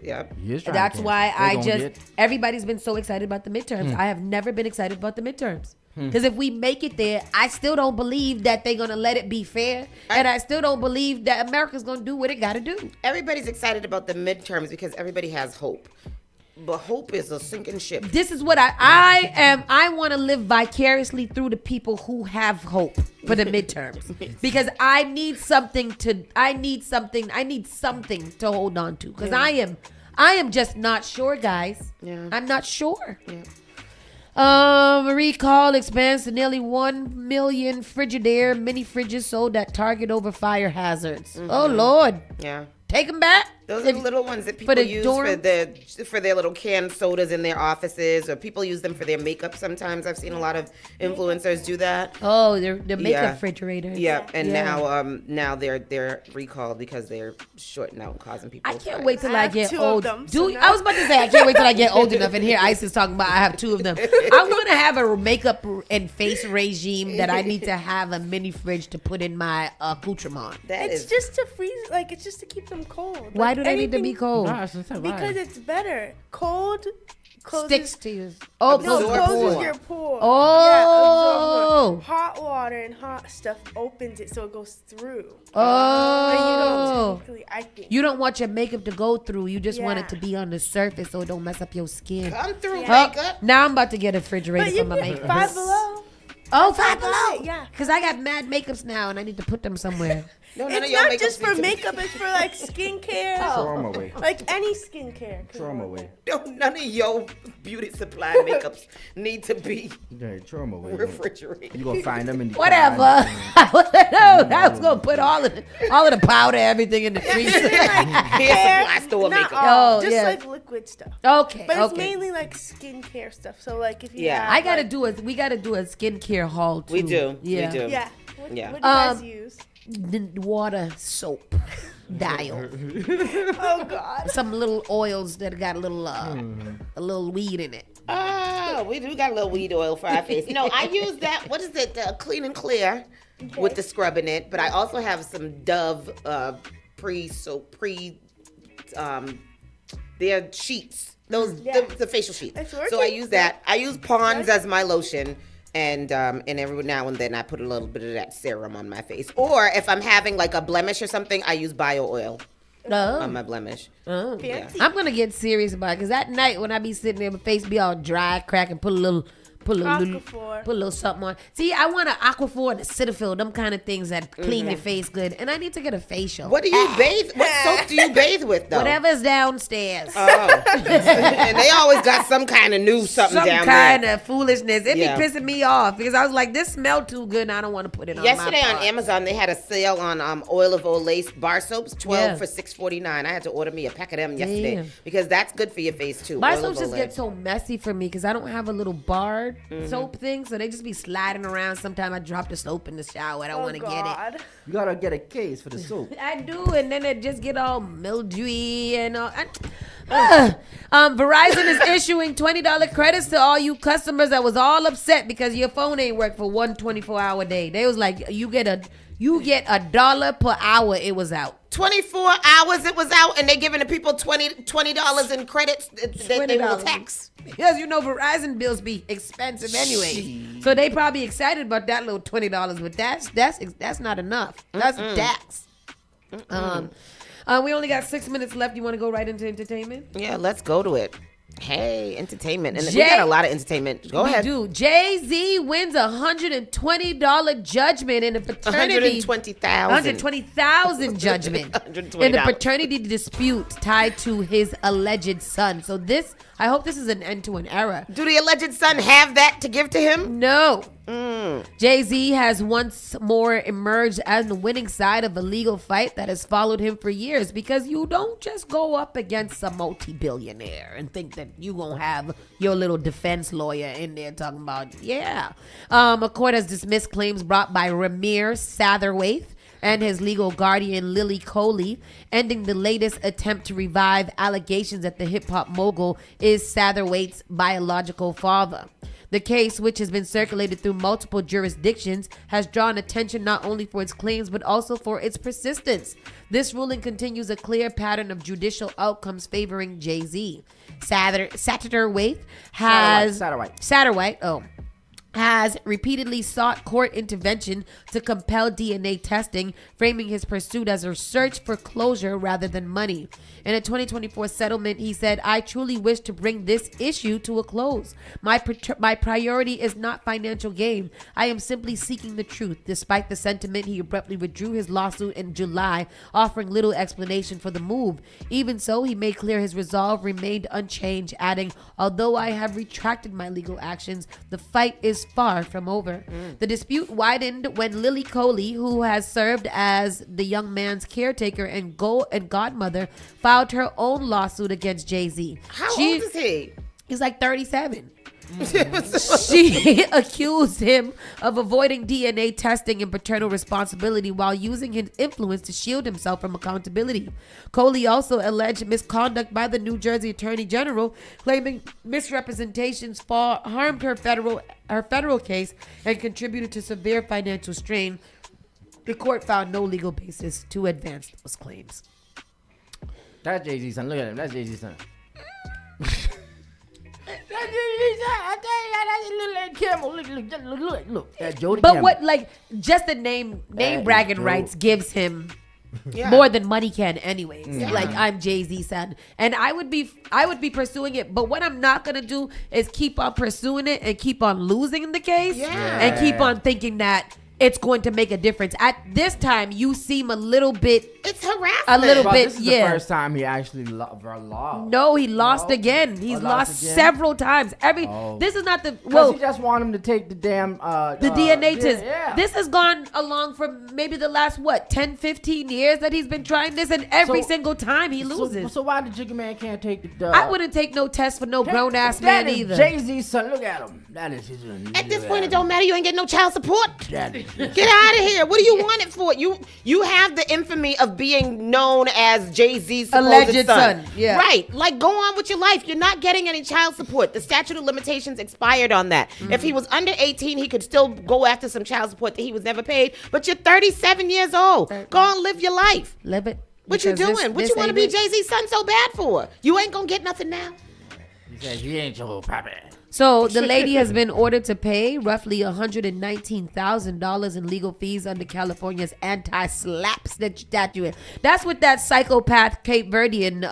yep. He is trying That's to why cancel. everybody's been so excited about the midterms. I have never been excited about the midterms. Because if we make it there, I still don't believe that they're going to let it be fair. And I still don't believe that America's going to do what it got to do. Everybody's excited about the midterms because everybody has hope. But hope is a sinking ship. This is what I am. I want to live vicariously through the people who have hope for the midterms. Because I need something to hold on to. Because I am just not sure, guys. Yeah. I'm not sure. Yeah. Recall expands to nearly 1 million Frigidaire mini fridges sold at Target over fire hazards. Oh, Lord. Yeah. Take them back. Those are the little ones that people use for their little canned sodas in their offices, or people use them for their makeup sometimes. I've seen a lot of influencers do that. Oh, they're makeup refrigerators. Yeah, and now they're recalled because they're shorting out, causing people. I can't wait till I get old. I was about to say I can't wait till I get old enough and hear Isis talking about I have 2 of them. I want to have a makeup and face regime that I need to have a mini fridge to put in my accoutrement. It's just to freeze, like it's just to keep them cold. Why do they need to be cold? Because it's better. Cold sticks to you. Closes your pore. Oh. Yeah, hot water and hot stuff opens it so it goes through. Oh. I think. You don't want your makeup to go through. You just want it to be on the surface so it don't mess up your skin. Come through makeup. Now I'm about to get a refrigerator for my makeup. Five Below. Oh, Five Below. Yeah. Because I got mad makeups now and I need to put them somewhere. No, it's not just for makeup, it's for like skincare. Throw them away. Like any skincare. Throw them away. No, none of your beauty supply makeups need to be throw them away. refrigerated. You're going to find them in the whatever. I was going to put all of the powder, everything in the freezer. Here's some store makeup. Just like liquid stuff. Okay. But it's mainly like skincare stuff. So like if you have, we got to do a skincare haul too. We do. Yeah. We do. Yeah. What do you guys use? The water, soap, dial. Oh God. Some little oils that got a little weed in it. Oh, we do got a little weed oil for our face. You know, I use that. What is it? Clean and Clear with the scrub in it. But I also have some Dove their sheets. Those the facial sheets. So I use that. I use Pond's as my lotion. And every now and then I put a little bit of that serum on my face. Or if I'm having like a blemish or something, I use bio oil on my blemish. Oh. Yeah. I'm going to get serious about it because that night when I be sitting there, my face be all dry, crack, and put a little something on. See, I want an Aquaphor and a Cetaphil, them kind of things that clean your face good. And I need to get a facial. What do you bathe? What soap do you bathe with, though? Whatever's downstairs. Oh. And they always got some kind of new something down there. Some kind of foolishness. It be pissing me off because I was like, this smell too good and I don't want to put it on Yesterday my on Amazon, they had a sale on Oil of Olay bar soaps, 12 for $6.49. I had to order me a pack of them yesterday because that's good for your face, too. Bar soaps just get so messy for me because I don't have a little bar soap thing, so they just be sliding around. Sometimes I drop the soap in the shower. I don't want to get it. You gotta get a case for the soap. I do, and then it just get all mildewy and all. Verizon is issuing $20 credits to all you customers that was all upset because your phone ain't work for one 24-hour day. They was like, you get $1 per hour it was out. 24 hours it was out, and they giving the people $20 in credits that they will tax. Because you know Verizon bills be expensive anyway. So they probably excited about that little $20, but that's not enough. That's a tax. We only got 6 minutes left. You want to go right into entertainment? Yeah, let's go to it. Hey, entertainment. And we got a lot of entertainment. Go ahead. We do. Jay-Z wins a $120 judgment in a paternity. $120,000 judgment in a paternity dispute tied to his alleged son. So I hope this is an end to an era. Do the alleged son have that to give to him? No. Jay-Z has once more emerged as the winning side of a legal fight that has followed him for years, because you don't just go up against a multi-billionaire and think that you gonna have your little defense lawyer in there talking about, a court has dismissed claims brought by Ramir Satherwaite and his legal guardian Lily Coley, ending the latest attempt to revive allegations that the hip-hop mogul is Satherwaite's biological father. The case, which has been circulated through multiple jurisdictions, has drawn attention not only for its claims but also for its persistence. This ruling continues a clear pattern of judicial outcomes favoring Jay-Z. Satterwhite has repeatedly sought court intervention to compel DNA testing, framing his pursuit as a search for closure rather than money. In a 2024 settlement, he said, "I truly wish to bring this issue to a close. My priority is not financial gain. I am simply seeking the truth." Despite the sentiment, he abruptly withdrew his lawsuit in July, offering little explanation for the move. Even so, he made clear his resolve remained unchanged, adding, "Although I have retracted my legal actions, the fight is far from over." The dispute widened when Lily Coley, who has served as the young man's caretaker and godmother, filed her own lawsuit against Jay-Z. How old is he? He's like 37. She accused him of avoiding DNA testing and paternal responsibility while using his influence to shield himself from accountability. Coley also alleged misconduct by the New Jersey Attorney General, claiming misrepresentations harmed her federal case and contributed to severe financial strain. The court found no legal basis to advance those claims. That's Jay-Z's son. Look at him. That's Jay-Z's son. But what, like, just the name bragging rights gives him more than money can anyways. Yeah. Like, I'm Jay-Z's son. And I would be pursuing it, but what I'm not gonna do is keep on pursuing it and keep on losing the case and keep on thinking that it's going to make a difference. At this time, you seem a little bit... It's harassment. A little bit, this is the first time he actually lost. No, he lost again. He's lost several times. This is not the... Well, he just want him to take the damn... the DNA test. Yeah. This has gone along for maybe the last, 10, 15 years that he's been trying this, and every single time he loses. So why the Jigga Man can't take the... I wouldn't take no test for no grown-ass man either. Jay-Z's son. Look at him. That is his... At this point, it don't matter. You ain't getting no child support. Get out of here. What do you want it for? You have the infamy of being known as Jay-Z's alleged son. Yeah. Right. Like, go on with your life. You're not getting any child support. The statute of limitations expired on that. If he was under 18, he could still go after some child support that he was never paid. But you're 37 years old. Go on, live your life. Live it. What you doing? What you want to be Jay-Z's son so bad for? You ain't gonna get nothing now. He says, "You ain't your pappy." So the lady has been ordered to pay roughly $119,000 in legal fees under California's anti-SLAPP statute. That's what that psychopath Cape Verdean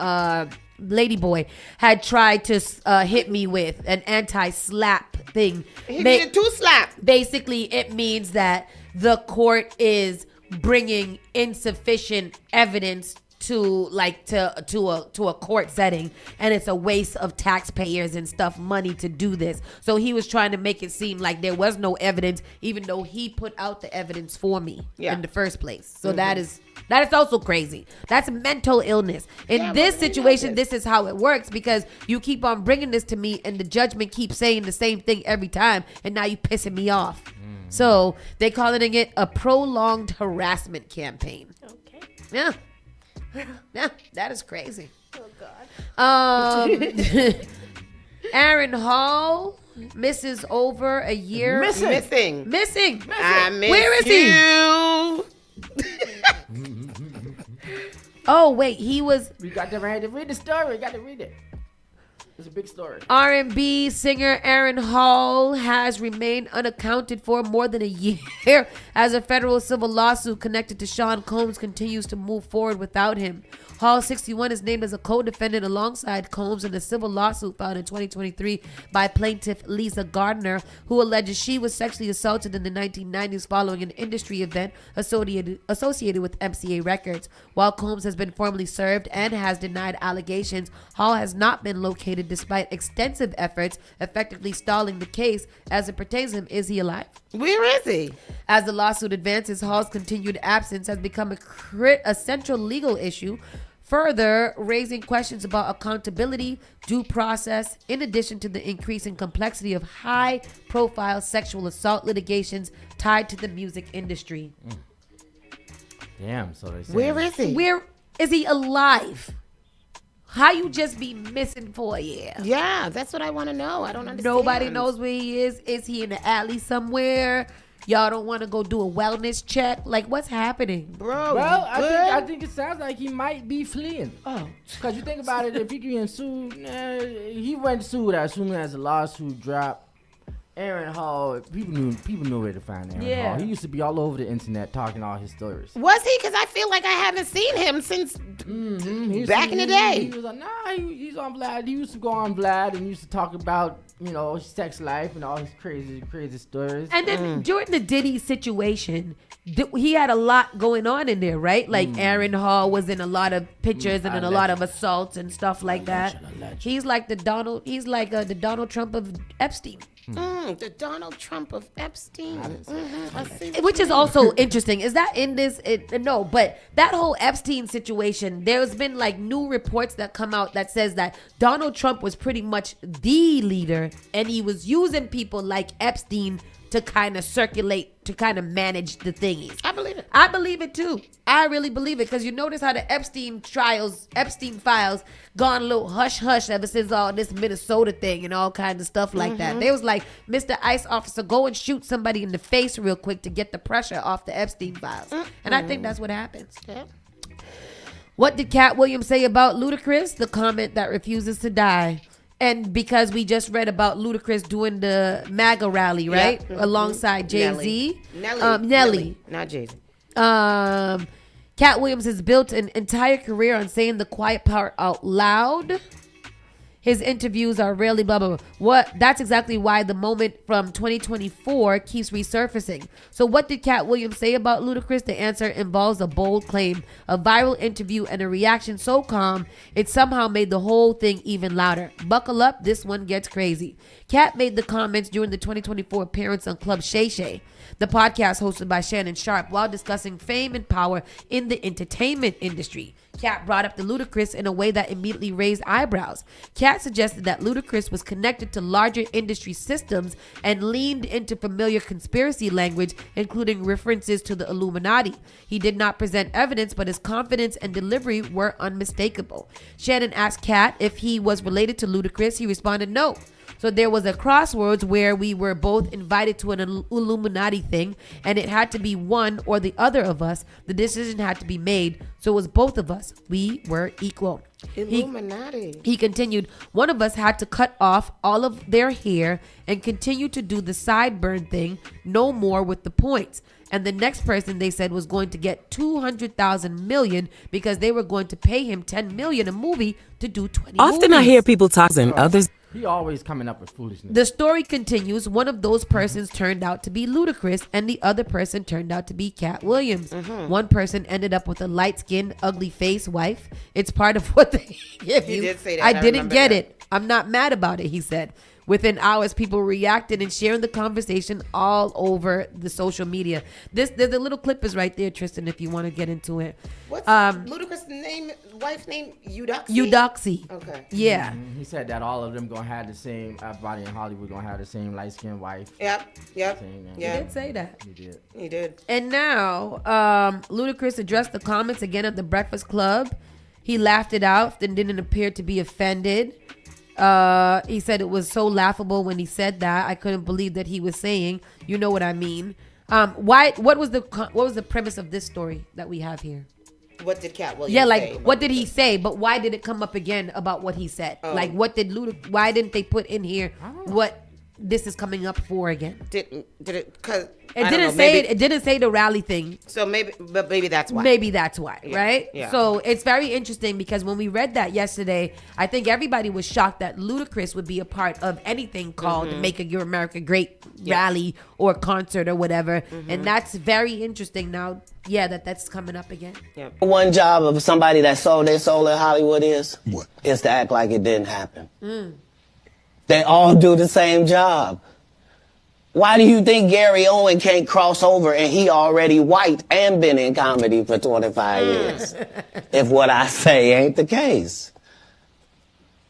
ladyboy had tried to hit me with, an anti-SLAPP thing. He needed 2 slaps. Basically, it means that the court is bringing insufficient evidence to a court setting, and it's a waste of taxpayers and money to do this. So he was trying to make it seem like there was no evidence, even though he put out the evidence for me in the first place. So that is also crazy. That's mental illness. In this situation, this is how it works, because you keep on bringing this to me and the judgment keeps saying the same thing every time, and now you pissing me off. So they calling it a prolonged harassment campaign. Okay. Yeah. Yeah, that is crazy. Oh, God. Aaron Hall misses over a year. Missing. I miss Where is you. Oh, wait, he was... We got to read the story. We got to read it. It's a big story. R&B singer Aaron Hall has remained unaccounted for more than a year as a federal civil lawsuit connected to Sean Combs continues to move forward without him. Hall, 61, is named as a co-defendant alongside Combs in a civil lawsuit filed in 2023 by plaintiff Lisa Gardner, who alleges she was sexually assaulted in the 1990s following an industry event associated with MCA Records. While Combs has been formally served and has denied allegations, Hall has not been located despite extensive efforts effectively stalling the case as it pertains to him. Is he alive? Where is he? As the lawsuit advances, Hall's continued absence has become a central legal issue, further raising questions about accountability, due process, in addition to the increasing complexity of high-profile sexual assault litigations tied to the music industry. Damn, so they say. Where is he? Where is he alive? How you just be missing for a year? Yeah, that's what I want to know. I don't understand. Nobody knows where he is. Is he in the alley somewhere? Y'all don't want to go do a wellness check? Like, what's happening? Bro, well, I think it sounds like he might be fleeing. Oh. Because you think about it, if he getting sued, he went sued as soon as the lawsuit dropped. Aaron Hall, people knew where to find Aaron Hall. He used to be all over the internet talking all his stories. Was he? Because I feel like I haven't seen him since back in the day. He was like, he's on Vlad. He used to go on Vlad and used to talk about, his sex life and all his crazy stories. And then during the Diddy situation, he had a lot going on in there, right? Like Aaron Hall was in a lot of pictures and in a lot of assaults and stuff like that. He's like the Donald Trump of Epstein. The Donald Trump of Epstein. Which is also interesting. Is that in this? No, but that whole Epstein situation, there's been like new reports that come out that says that Donald Trump was pretty much the leader and he was using people like Epstein to kind of circulate, to kind of manage the thingies. I believe it. I believe it too. I really believe it because you notice how the Epstein files gone a little hush ever since all this Minnesota thing and all kinds of stuff like that. They was like, Mr. ICE officer, go and shoot somebody in the face real quick to get the pressure off the Epstein files. And I think that's what happens. Yeah. What did Cat Williams say about Ludacris? The comment that refuses to die. And because we just read about Ludacris doing the MAGA rally, right? Yep. Alongside Jay-Z. Nelly. Not Jay-Z. Cat Williams has built an entire career on saying the quiet part out loud. His interviews are rarely blah, blah, blah. That's exactly why the moment from 2024 keeps resurfacing. So what did Cat Williams say about Ludacris? The answer involves a bold claim, a viral interview, and a reaction so calm, it somehow made the whole thing even louder. Buckle up, this one gets crazy. Cat made the comments during the 2024 appearance on Club Shay Shay, the podcast hosted by Shannon Sharp, while discussing fame and power in the entertainment industry. Cat brought up the Ludacris in a way that immediately raised eyebrows. Cat suggested that Ludacris was connected to larger industry systems and leaned into familiar conspiracy language, including references to the Illuminati. He did not present evidence, but his confidence and delivery were unmistakable. Shannon asked Cat if he was related to Ludacris. He responded no. So there was a crossroads where we were both invited to an Illuminati thing, and it had to be one or the other of us. The decision had to be made, so it was both of us. We were equal. Illuminati. He continued, one of us had to cut off all of their hair and continue to do the sideburn thing, no more with the points. And the next person, they said, was going to get $200,000 million because they were going to pay him $10 million a movie to do 20 Often movies. I hear people talk and others. He always coming up with foolishness. The story continues. One of those persons turned out to be Ludacris, and the other person turned out to be Cat Williams. One person ended up with a light-skinned, ugly-faced wife. It's part of what they give you. He did say that. I didn't remember get that. it. I'm not mad about it, he said. Within hours, people reacted and sharing the conversation all over the social media. There's a little clip is right there, Tristan, if you want to get into it. What's Ludacris' wife's name? Eudoxie? Eudoxie. Okay. Yeah. He said that all of them gonna have the same, everybody in Hollywood gonna have the same light-skinned wife. Yep. Yeah. He did say that. He did. And now, Ludacris addressed the comments again at the Breakfast Club. He laughed it out and didn't appear to be offended. He said it was so laughable when he said that. I couldn't believe that he was saying, you know what I mean. What was the premise of this story that we have here? What did Cat Williams say? Yeah, what did he say? But why did it come up again about what he said? Like, what did why didn't they put in here what this is coming up for again? Did it? Because it didn't say the rally thing. So maybe that's why. Maybe that's why, Yeah. right? Yeah. So it's very interesting because when we read that yesterday, I think everybody was shocked that Ludacris would be a part of anything called Make Your America Great rally or concert or whatever. And that's very interesting now. Yeah, that's coming up again. One job of somebody that sold their soul in Hollywood is to act like it didn't happen. They all do the same job. Why do you think Gary Owen can't cross over and he already white and been in comedy for 25 years? If what I say ain't the case.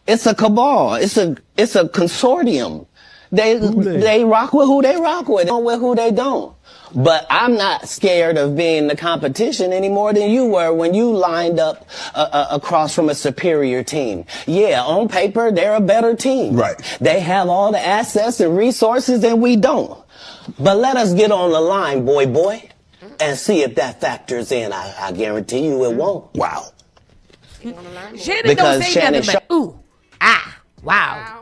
It's a cabal. It's a consortium. They rock with who they rock with, don't with who they don't. But I'm not scared of being the competition any more than you were when you lined up across from a superior team. Yeah, on paper, they're a better team. Right. They have all the assets and resources and we don't. But let us get on the line, boy, and see if that factors in. I guarantee you it won't. Wow. Shannon Because don't say Shannon nothing but ooh, ah, wow,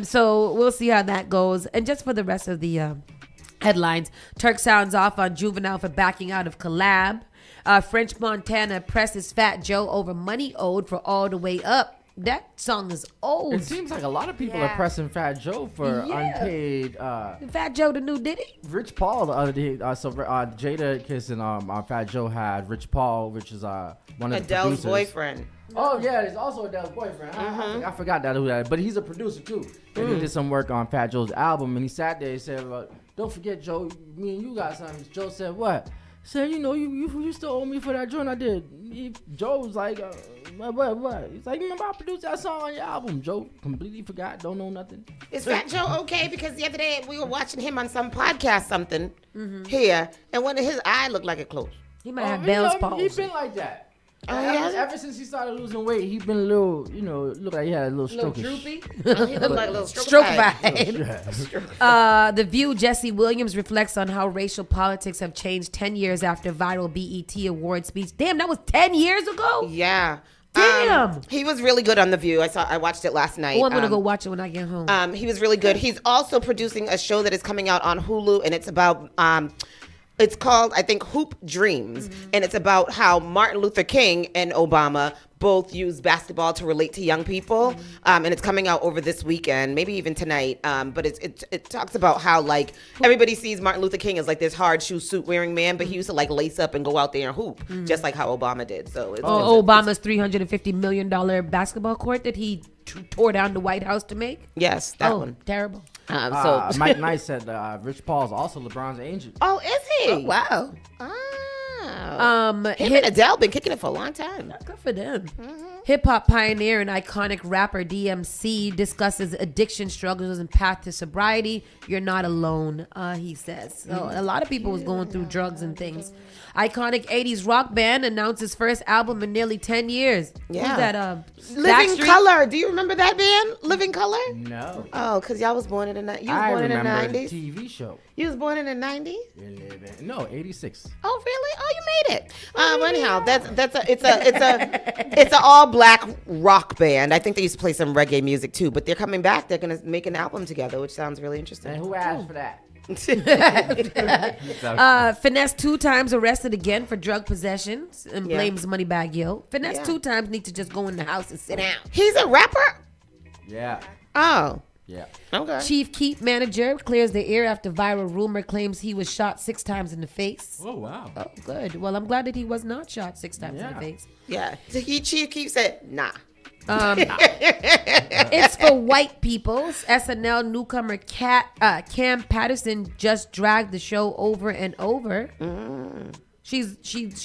so we'll see how that goes. And just for the rest of the headlines, Turk sounds off on Juvenile for backing out of collab. French Montana presses Fat Joe over money owed for All the Way Up. That song is old. It seems like a lot of people are pressing Fat Joe for unpaid. Fat Joe, the new Diddy. Rich Paul the other day. Jada Kiss and Fat Joe had Rich Paul, which is one of the Adele's producers. boyfriend. Oh yeah, there's also Adele's boyfriend. I forgot that who that, but he's a producer too. And he did some work on Fat Joe's album, and he sat there and said, "Don't forget, Joe, me and you got something." Joe said, "What?" Said, "You know, you still owe me for that joint I did." Joe was like, what? He's like, "Remember I produced that song on your album?" Joe completely forgot, don't know nothing. Is Fat Joe okay? Because the other day we were watching him on some podcast, here, and one of his eye looked like it closed. He might have Bell's palsy. He's been like that. Oh, ever since he started losing weight, he's been a little, look like he had a little stroke. droopy? He looked like a little stroke vibe. vibe. The View, Jesse Williams reflects on how racial politics have changed 10 years after viral BET award speech. Damn, that was 10 years ago? Yeah. Damn. He was really good on The View. I watched it last night. Oh, I'm gonna go watch it when I get home. He was really good. He's also producing a show that is coming out on Hulu, and it's about it's called, I think, Hoop Dreams, and it's about how Martin Luther King and Obama both use basketball to relate to young people, and it's coming out over this weekend, maybe even tonight. But it talks about how like everybody sees Martin Luther King as like this hard shoe suit wearing man, but he used to like lace up and go out there and hoop, just like how Obama did. So Obama's $350 million basketball court that he tore down the White House to make. Yes, that one. Terrible. Mike Knight said Rich Paul's also LeBron's agent. Oh, is he? Oh, wow. Him and Adele been kicking it for a long time. Good for them. Hip-hop pioneer and iconic rapper DMC discusses addiction struggles and path to sobriety. You're not alone, he says. So a lot of people was going through drugs and things. Iconic 80s rock band announces first album in nearly 10 years. Yeah. Who's that? Living Color. Do you remember that band, Living Color? No. Oh, because y'all was born in the 90s. You was born in the 90s? I remember the TV show. You was born in the 90s? No, 86. Oh, really? Oh, you made it. Well, anyhow, it's an all black rock band. I think they used to play some reggae music too, but they're coming back. They're gonna make an album together, which sounds really interesting. And who asked for that? Finesse 2 times arrested again for drug possession and blames Moneybag Yo. Finesse 2 times need to just go in the house and sit down. He's a rapper? Yeah. Oh. Yeah. Okay. Chief Keef manager clears the air after viral rumor claims he was shot 6 times in the face. Oh, wow. Oh, good. Well, I'm glad that he was not shot 6 times in the face. Yeah. Chief Keef said, nah. It's for white people. SNL newcomer Cam Patterson just dragged the show over and over. She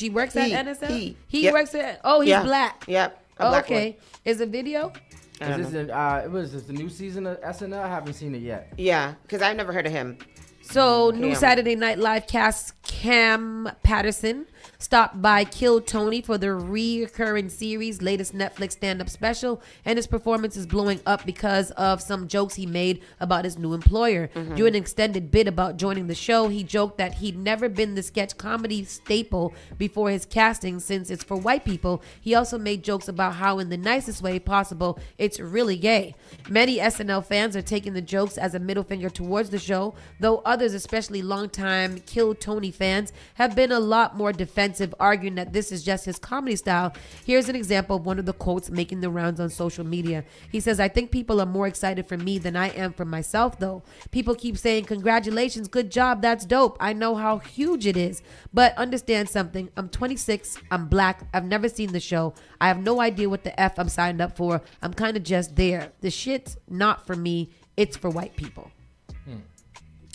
works at NSL. He works at. Oh, he's black. Yep. Okay. Is it video? Is this the new season of SNL? I haven't seen it yet. Yeah, because I've never heard of him. So, new Saturday Night Live cast Cam Patterson stopped by Kill Tony for the reoccurring series' latest Netflix stand-up special, and his performance is blowing up because of some jokes he made about his new employer. During an extended bit about joining the show, he joked that he'd never been the sketch comedy staple before his casting since it's for white people. He also made jokes about how, in the nicest way possible, it's really gay. Many SNL fans are taking the jokes as a middle finger towards the show, though others, especially longtime Kill Tony fans, have been a lot more defensive, arguing that this is just his comedy style. Here's an example of one of the quotes making the rounds on social media. He says, "I think people are more excited for me than I am for myself, though. People keep saying, congratulations, good job, that's dope. I know how huge it is. But understand something, I'm 26, I'm black, I've never seen the show. I have no idea what the F I'm signed up for. I'm kind of just there. The shit's not for me, it's for white people."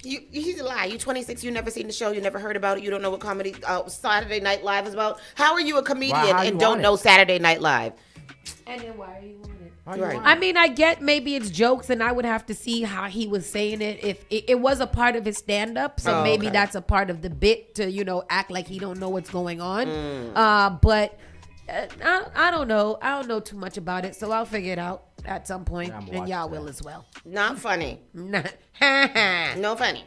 He's a lie. You 26, you never seen the show, you never heard about it, you don't know what comedy Saturday Night Live is about. How are you a comedian and don't know Saturday Night Live? And then why are you on it? Right. I mean, I get maybe it's jokes, and I would have to see how he was saying it. If it was a part of his stand-up, so maybe that's a part of the bit to act like he don't know what's going on. But I don't know. I don't know too much about it, so I'll figure it out at some point, and y'all will as well. Not funny. No funny.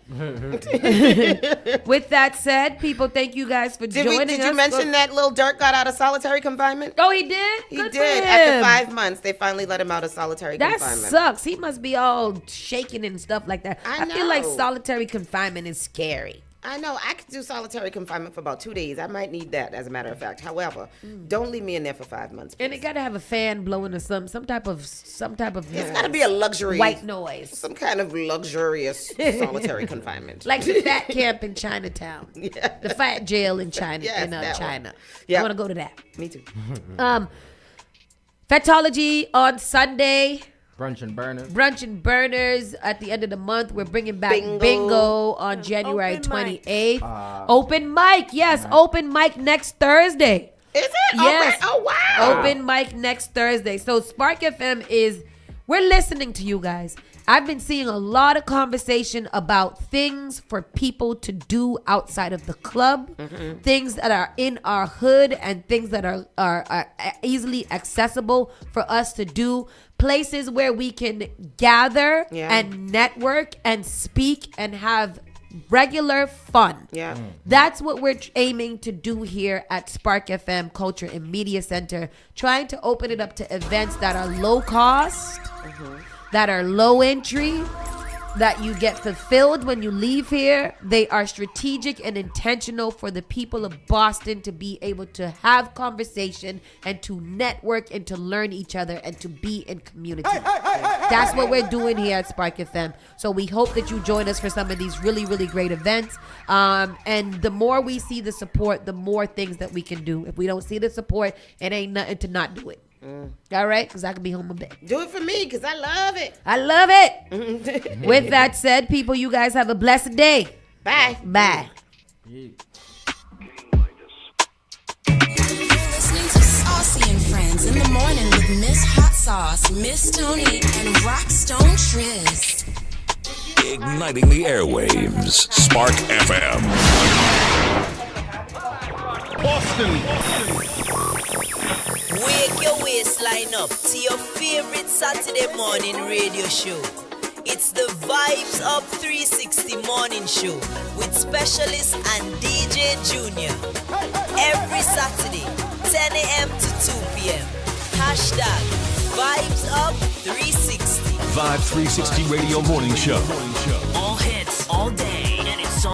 With that said, people, thank you guys for joining us. Did you mention that Lil Durk got out of solitary confinement? Oh, he did? He Good did. for After him. 5 months, they finally let him out of solitary That confinement. sucks. He must be all shaking and stuff like that. I feel like know. solitary confinement is scary. I know. I could do solitary confinement for about 2 days. I might need that, as a matter of fact. However, don't leave me in there for 5 months. Please. And it got to have a fan blowing or some type of It's noise. got to be a luxury White noise. Some kind of luxurious solitary confinement. Like the fat camp in Chinatown. Yeah. The fat jail in China. Yes, that China. one. Yeah. I want to go to that. Me too. Fatology on Sunday. Brunch and Burners at the end of the month. We're bringing back Bingo. bingo on January 28th. Open mic. Yes, open mic next Thursday. Is it? Yes. Oh, wow. Open mic next Thursday. So Spark FM we're listening to you guys. I've been seeing a lot of conversation about things for people to do outside of the club, things that are in our hood and things that are easily accessible for us to do, places where we can gather and network and speak and have regular fun. Yeah. That's what we're aiming to do here at Spark FM Culture and Media Center, trying to open it up to events that are low cost, that are low entry, that you get fulfilled when you leave here. They are strategic and intentional for the people of Boston to be able to have conversation and to network and to learn each other and to be in community. That's what we're doing here at Spark FM. So we hope that you join us for some of these really, really great events. And the more we see the support, the more things that we can do. If we don't see the support, it ain't nothing to not do it. All right? Because I can be home a bit. Do it for me, because I love it. I love it. With that said, people, you guys have a blessed day. Bye. Bye. You're listening to Saucy and Friends in the morning with Miss Hot Sauce, Miss Tony, and Rockstone Triz. Igniting the airwaves. Spark FM. Boston. Wake your waistline up to your favorite Saturday morning radio show. It's the Vibes Up 360 morning show with specialist and DJ Junior. Every Saturday, 10 a.m. to 2 p.m. Hashtag Vibes Up 360. Vibe 360 Radio Morning Show. All hits, all day.